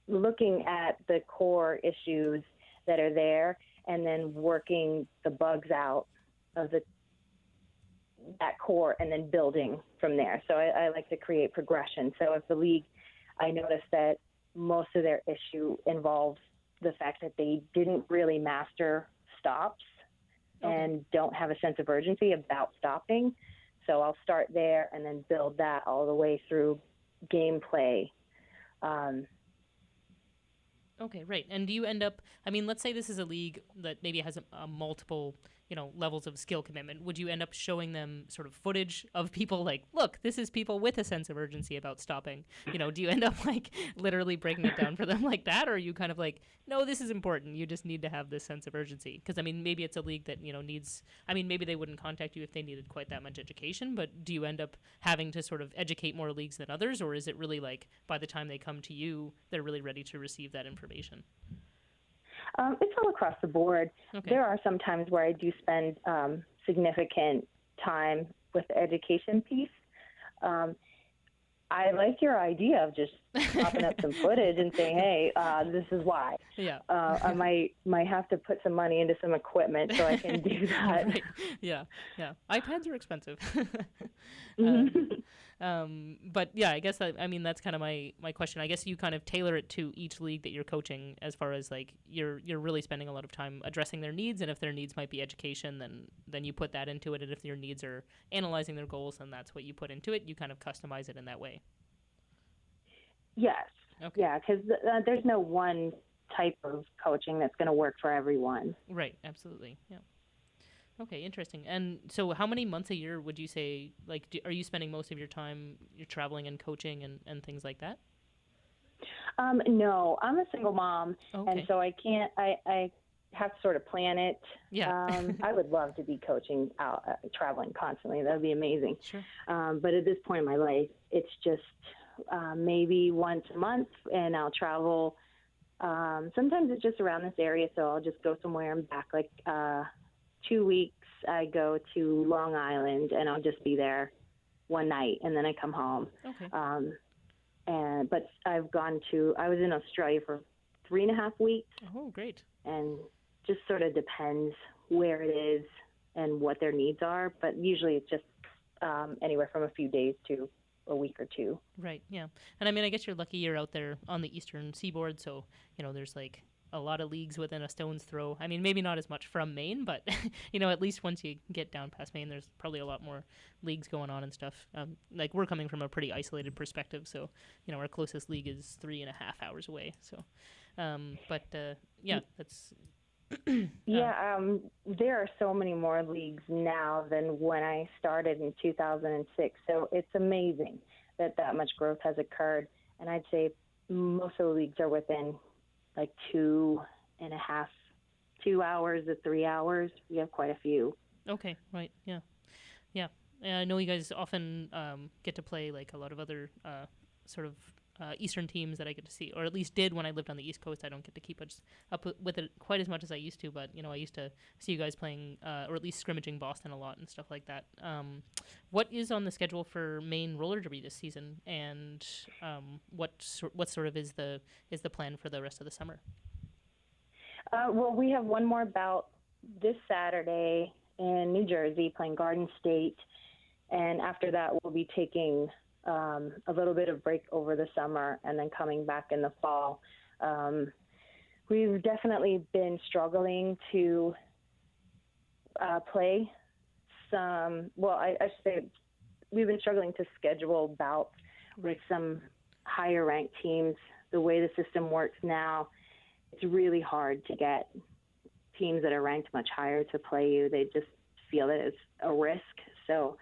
Speaker 6: looking at the core issues that are there, and then working the bugs out of that core, and then building from there. So I like to create progression. So if the league, I notice that most of their issue involves the fact that they didn't really master stops and don't have a sense of urgency about stopping. So I'll start there and then build that all the way through gameplay.
Speaker 1: Okay, right. And do you end up, let's say this is a league that maybe has a multiple, levels of skill commitment. Would you end up showing them sort of footage of people like, look, this is people with a sense of urgency about stopping? Do you end up like literally breaking it down for them like that? Or are you kind of like, no, this is important. You just need to have this sense of urgency? Because, maybe it's a league that, needs, maybe they wouldn't contact you if they needed quite that much education, but do you end up having to sort of educate more leagues than others? Or is it really like by the time they come to you, they're really ready to receive that information?
Speaker 6: It's all across the board.
Speaker 1: Okay.
Speaker 6: There are some times where I do spend significant time with the education piece. I like your idea of just popping up some footage and saying, hey, this is why.
Speaker 1: Yeah.
Speaker 6: I might have to put some money into some equipment so I can do that.
Speaker 1: Right. Yeah. iPads are expensive. But yeah, I guess that's kind of my question. I guess you kind of tailor it to each league that you're coaching, as far as like you're really spending a lot of time addressing their needs, and if their needs might be education, then you put that into it, and if your needs are analyzing their goals, then that's what you put into it. You kind of customize it in that way.
Speaker 6: Yes.
Speaker 1: Okay.
Speaker 6: Yeah, because there's no one type of coaching that's going to work for everyone.
Speaker 1: Right. Absolutely. Yeah. Okay, interesting. And so how many months a year would you say, like, are you spending most of your time you're traveling and coaching and things like that?
Speaker 6: No, I'm a single mom,
Speaker 1: Okay.
Speaker 6: and so I can't, I have to sort of plan it.
Speaker 1: Yeah.
Speaker 6: I would love to be coaching out, traveling constantly. That would be amazing.
Speaker 1: Sure.
Speaker 6: But at this point in my life, it's just maybe once a month, and I'll travel. Sometimes it's just around this area, so I'll just go somewhere and back. Like 2 weeks, I go to Long Island, and I'll just be there one night, and then I come home.
Speaker 1: Okay.
Speaker 6: But I was in Australia for 3.5 weeks.
Speaker 1: Oh, great.
Speaker 6: And just sort of depends where it is and what their needs are. But usually it's just anywhere from a few days to a week or two.
Speaker 1: Right, yeah. And I guess you're lucky you're out there on the eastern seaboard, so, there's like a lot of leagues within a stone's throw. Maybe not as much from Maine, but, at least once you get down past Maine, there's probably a lot more leagues going on and stuff. Like, we're coming from a pretty isolated perspective, so, our closest league is 3.5 hours away. So, yeah, that's...
Speaker 6: there are so many more leagues now than when I started in 2006. So it's amazing that much growth has occurred. And I'd say most of the leagues are within like 2 hours to 3 hours. We have quite a few.
Speaker 1: Okay, right, yeah. Yeah, I know you guys often get to play like a lot of other sort of Eastern teams that I get to see, or at least did when I lived on the East Coast. I don't get to keep up with it quite as much as I used to, but I used to see you guys playing, or at least scrimmaging Boston a lot and stuff like that. What is on the schedule for Maine roller derby this season, and what sort of is the plan for the rest of the summer?
Speaker 6: Well, we have one more bout this Saturday in New Jersey playing Garden State, and after that we'll be taking a little bit of break over the summer and then coming back in the fall. We've definitely been struggling to play some, well, I should say we've been struggling to schedule bouts with some higher ranked teams. The way the system works now, it's really hard to get teams that are ranked much higher to play you. They just feel that it's a risk. So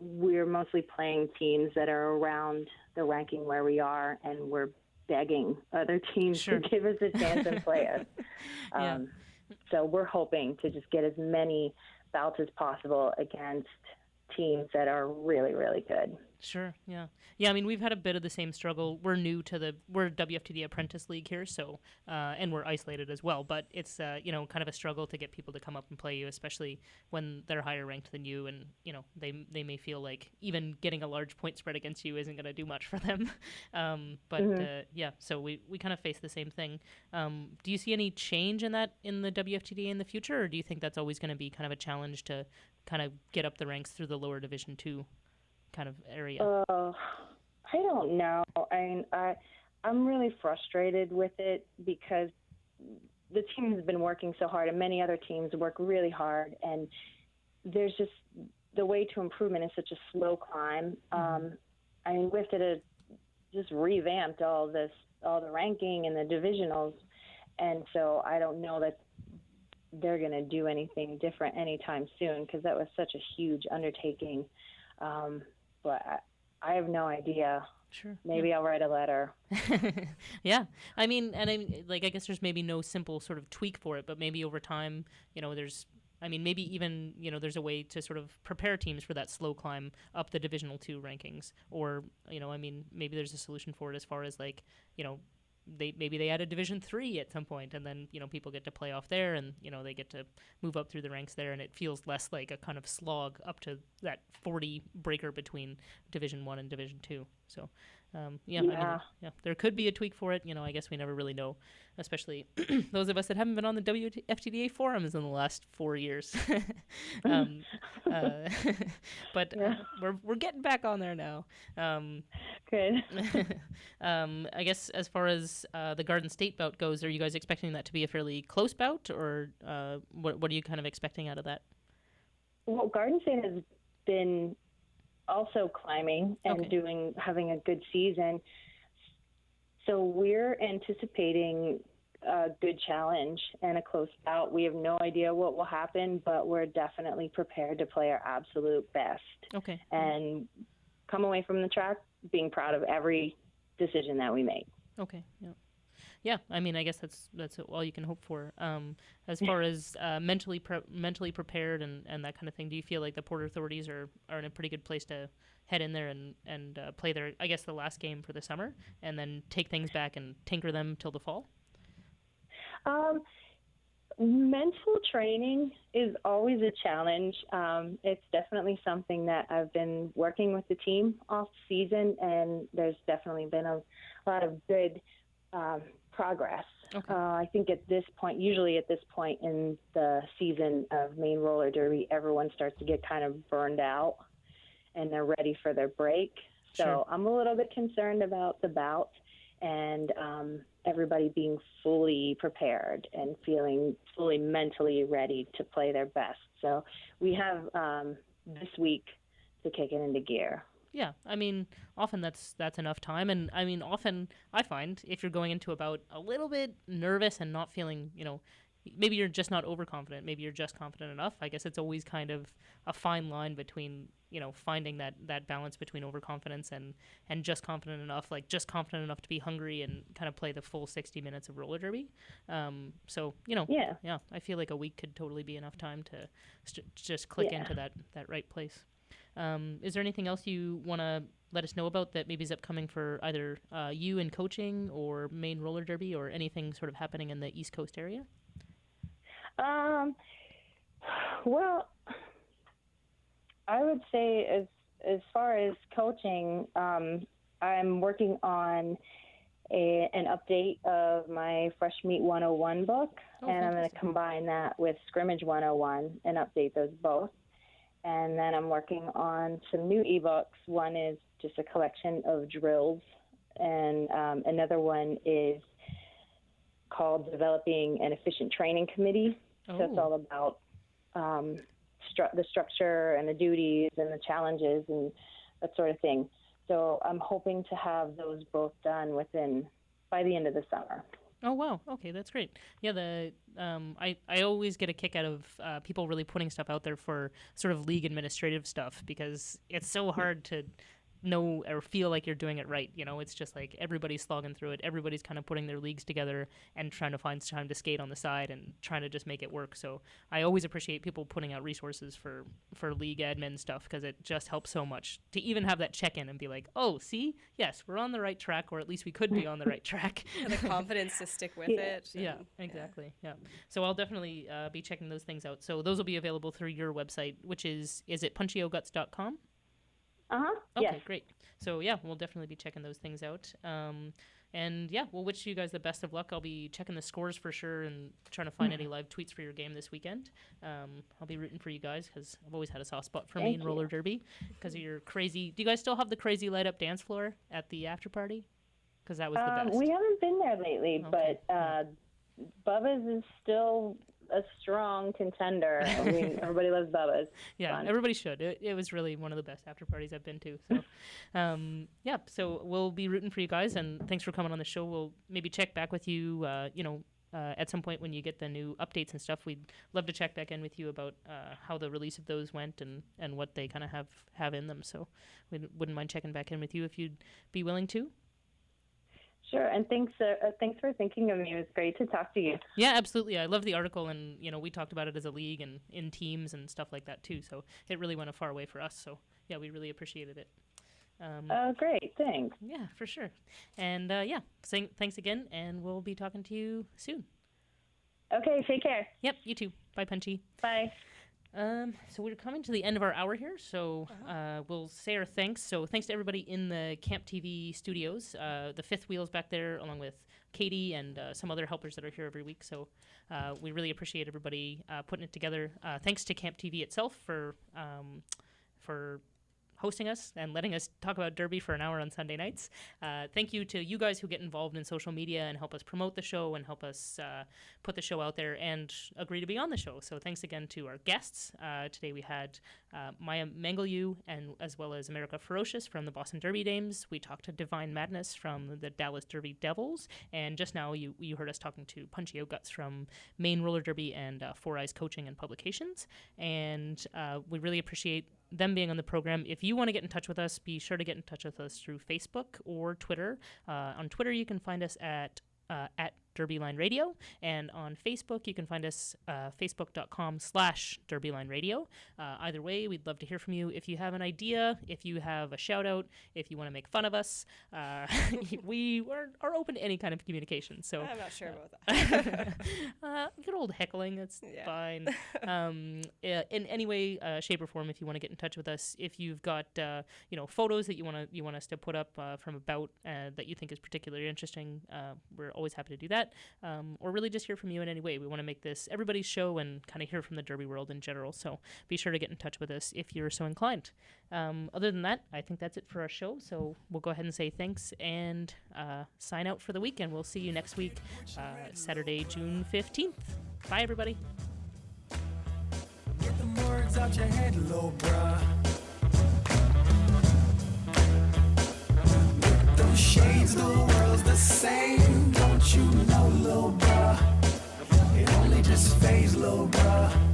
Speaker 6: we're mostly playing teams that are around the ranking where we are, and we're begging other teams to give us a chance and play us. So we're hoping to just get as many bouts as possible against teams that are really, really good.
Speaker 1: Sure, yeah. Yeah, I mean, we've had a bit of the same struggle. We're we're WFTD Apprentice League here, so, and we're isolated as well, but it's, kind of a struggle to get people to come up and play you, especially when they're higher ranked than you, and, they may feel like even getting a large point spread against you isn't going to do much for them. So we kind of face the same thing. Do you see any change in that in the WFTD in the future, or do you think that's always going to be kind of a challenge to kind of get up the ranks through the lower Division 2 kind of area?
Speaker 6: I don't know. I'm really frustrated with it because the team has been working so hard, and many other teams work really hard, and there's just the way to improvement is such a slow climb. We have to just revamped all the ranking and the divisionals, and so I don't know that they're going to do anything different anytime soon because that was such a huge undertaking. But I have no idea.
Speaker 1: Sure.
Speaker 6: Maybe I'll write a letter.
Speaker 1: Yeah. I guess there's maybe no simple sort of tweak for it, but maybe over time, maybe even, there's a way to sort of prepare teams for that slow climb up the Divisional 2 rankings. Or, maybe there's a solution for it as far as they add a Division 3 at some point, and then people get to play off there, and they get to move up through the ranks there, and it feels less like a kind of slog up to that 40 breaker between Division 1 and Division 2. So there could be a tweak for it. I guess we never really know, especially those of us that haven't been on the WFTDA forums in the last 4 years. But we're getting back on there now.
Speaker 6: Good.
Speaker 1: I guess as far as the Garden State bout goes, are you guys expecting that to be a fairly close bout, or what are you kind of expecting out of that?
Speaker 6: Well, Garden State has been also climbing and having a good season. So we're anticipating a good challenge and a close bout. We have no idea what will happen, but we're definitely prepared to play our absolute best. Okay. And come away from the track being proud of every decision that we make.
Speaker 1: Okay. Yeah. Yeah, I guess that's all you can hope for. As far as mentally prepared and that kind of thing, do you feel like the Port authorities are in a pretty good place to head in there and play their, I guess, the last game for the summer, and then take things back and tinker them till the fall?
Speaker 6: Mental training is always a challenge. It's definitely something that I've been working with the team off season, and there's definitely been a lot of good progress. Okay. I think usually at this point in the season of Maine roller derby, everyone starts to get kind of burned out and they're ready for their break. So sure. I'm a little bit concerned about the bout and everybody being fully prepared and feeling fully mentally ready to play their best. So we have this week to kick it into gear.
Speaker 1: Yeah, often that's enough time, and often I find if you're going into a bout a little bit nervous and not feeling, maybe you're just not overconfident. Maybe you're just confident enough. I guess it's always kind of a fine line between, finding that balance between overconfidence and just confident enough, like just confident enough to be hungry and kind of play the full 60 minutes of roller derby. Yeah, I feel like a week could totally be enough time to just click into that right place. Is there anything else you want to let us know about that maybe is upcoming for either you in coaching or Maine roller derby or anything sort of happening in the East Coast area?
Speaker 6: Well, I would say as far as coaching, I'm working on an update of my Fresh Meat 101 book, and I'm going to combine that with Scrimmage 101 and update those both. And then I'm working on some new ebooks. One is just a collection of drills, and another one is called Developing an Efficient Training Committee. So it's all about the structure and the duties and the challenges and that sort of thing. So I'm hoping to have those both done by the end of the summer.
Speaker 1: Oh, wow. Okay, that's great. Yeah, I always get a kick out of people really putting stuff out there for sort of league administrative stuff, because it's so hard to know or feel like you're doing it right. It's just like everybody's slogging through it. Everybody's kind of putting their leagues together and trying to find time to skate on the side and trying to just make it work. So I always appreciate people putting out resources for league admin stuff, because it just helps so much to even have that check-in and be like, oh, see, yes, we're on the right track, or at least we could be on the right track.
Speaker 2: The confidence to stick with it.
Speaker 1: Yeah, exactly. Yeah. So I'll definitely be checking those things out. So those will be available through your website, which is it punchyouguts.com? Okay,
Speaker 6: yes.
Speaker 1: Great. So yeah, we'll definitely be checking those things out. And yeah, we'll wish you guys the best of luck. I'll be checking the scores for sure and trying to find any live tweets for your game this weekend. I'll be rooting for you guys, because I've always had a soft spot for Maine roller derby because of your crazy. Do you guys still have the crazy light up dance floor at the after party? Because that was the best.
Speaker 6: We haven't been there lately, but Bubba's is still a strong contender. I mean, everybody loves Bubba's.
Speaker 1: Yeah,
Speaker 6: Fun.
Speaker 1: Everybody should. It was really one of the best after parties I've been to. So, so we'll be rooting for you guys, and thanks for coming on the show. We'll maybe check back with you, at some point when you get the new updates and stuff. We'd love to check back in with you about how the release of those went and what they kind of have in them. So we wouldn't mind checking back in with you if you'd be willing to.
Speaker 6: Sure, and thanks for thinking of me. It was great to talk to you.
Speaker 1: Yeah, absolutely. I love the article, and we talked about it as a league and in teams and stuff like that too. So it really went a far way for us. So yeah, we really appreciated it.
Speaker 6: Great, thanks.
Speaker 1: Yeah, for sure. And thanks again, and we'll be talking to you soon.
Speaker 6: Okay, take care.
Speaker 1: Yep, you too. Bye, Punchy.
Speaker 6: Bye.
Speaker 1: So we're coming to the end of our hour here, so we'll say our thanks. So thanks to everybody in the Camp TV studios, the fifth wheels back there, along with Katie and some other helpers that are here every week. So we really appreciate everybody putting it together. Thanks to Camp TV itself for hosting us and letting us talk about Derby for an hour on Sunday nights. Thank you to you guys who get involved in social media and help us promote the show and help us put the show out there and agree to be on the show. So thanks again to our guests. Today we had Maya Mangleyou and as well as America Ferocious from the Boston Derby Dames. We talked to Divine Madness from the Dallas Derby Devils. And just now you heard us talking to Punchy Guts from Maine Roller Derby and Four Eyes Coaching and Publications. And we really appreciate them being on the program. If you want to get in touch with us, be sure to get in touch with us through Facebook or Twitter. On Twitter, you can find us at Derbyline Radio, and on Facebook you can find us facebook.com/Derbyline Radio. Either way, we'd love to hear from you. If you have an idea, if you have a shout out, if you want to make fun of us, we are open to any kind of communication. So
Speaker 2: I'm not sure about that.
Speaker 1: Good old heckling, it's fine. In any way, shape or form, if you want to get in touch with us, if you've got photos that you want us to put up from a bout that you think is particularly interesting, we're always happy to do that. Or really just hear from you in any way. We want to make this everybody's show and kind of hear from the Derby world in general. So be sure to get in touch with us if you're so inclined. Other than that, I think that's it for our show. So we'll go ahead and say thanks and sign out for the week. And we'll see you next week, Saturday, June 15th. Bye, everybody.
Speaker 7: Get the words out your head, little bruh. Those shades, the world's the same. Don't you know, little bruh? It only just little bruh.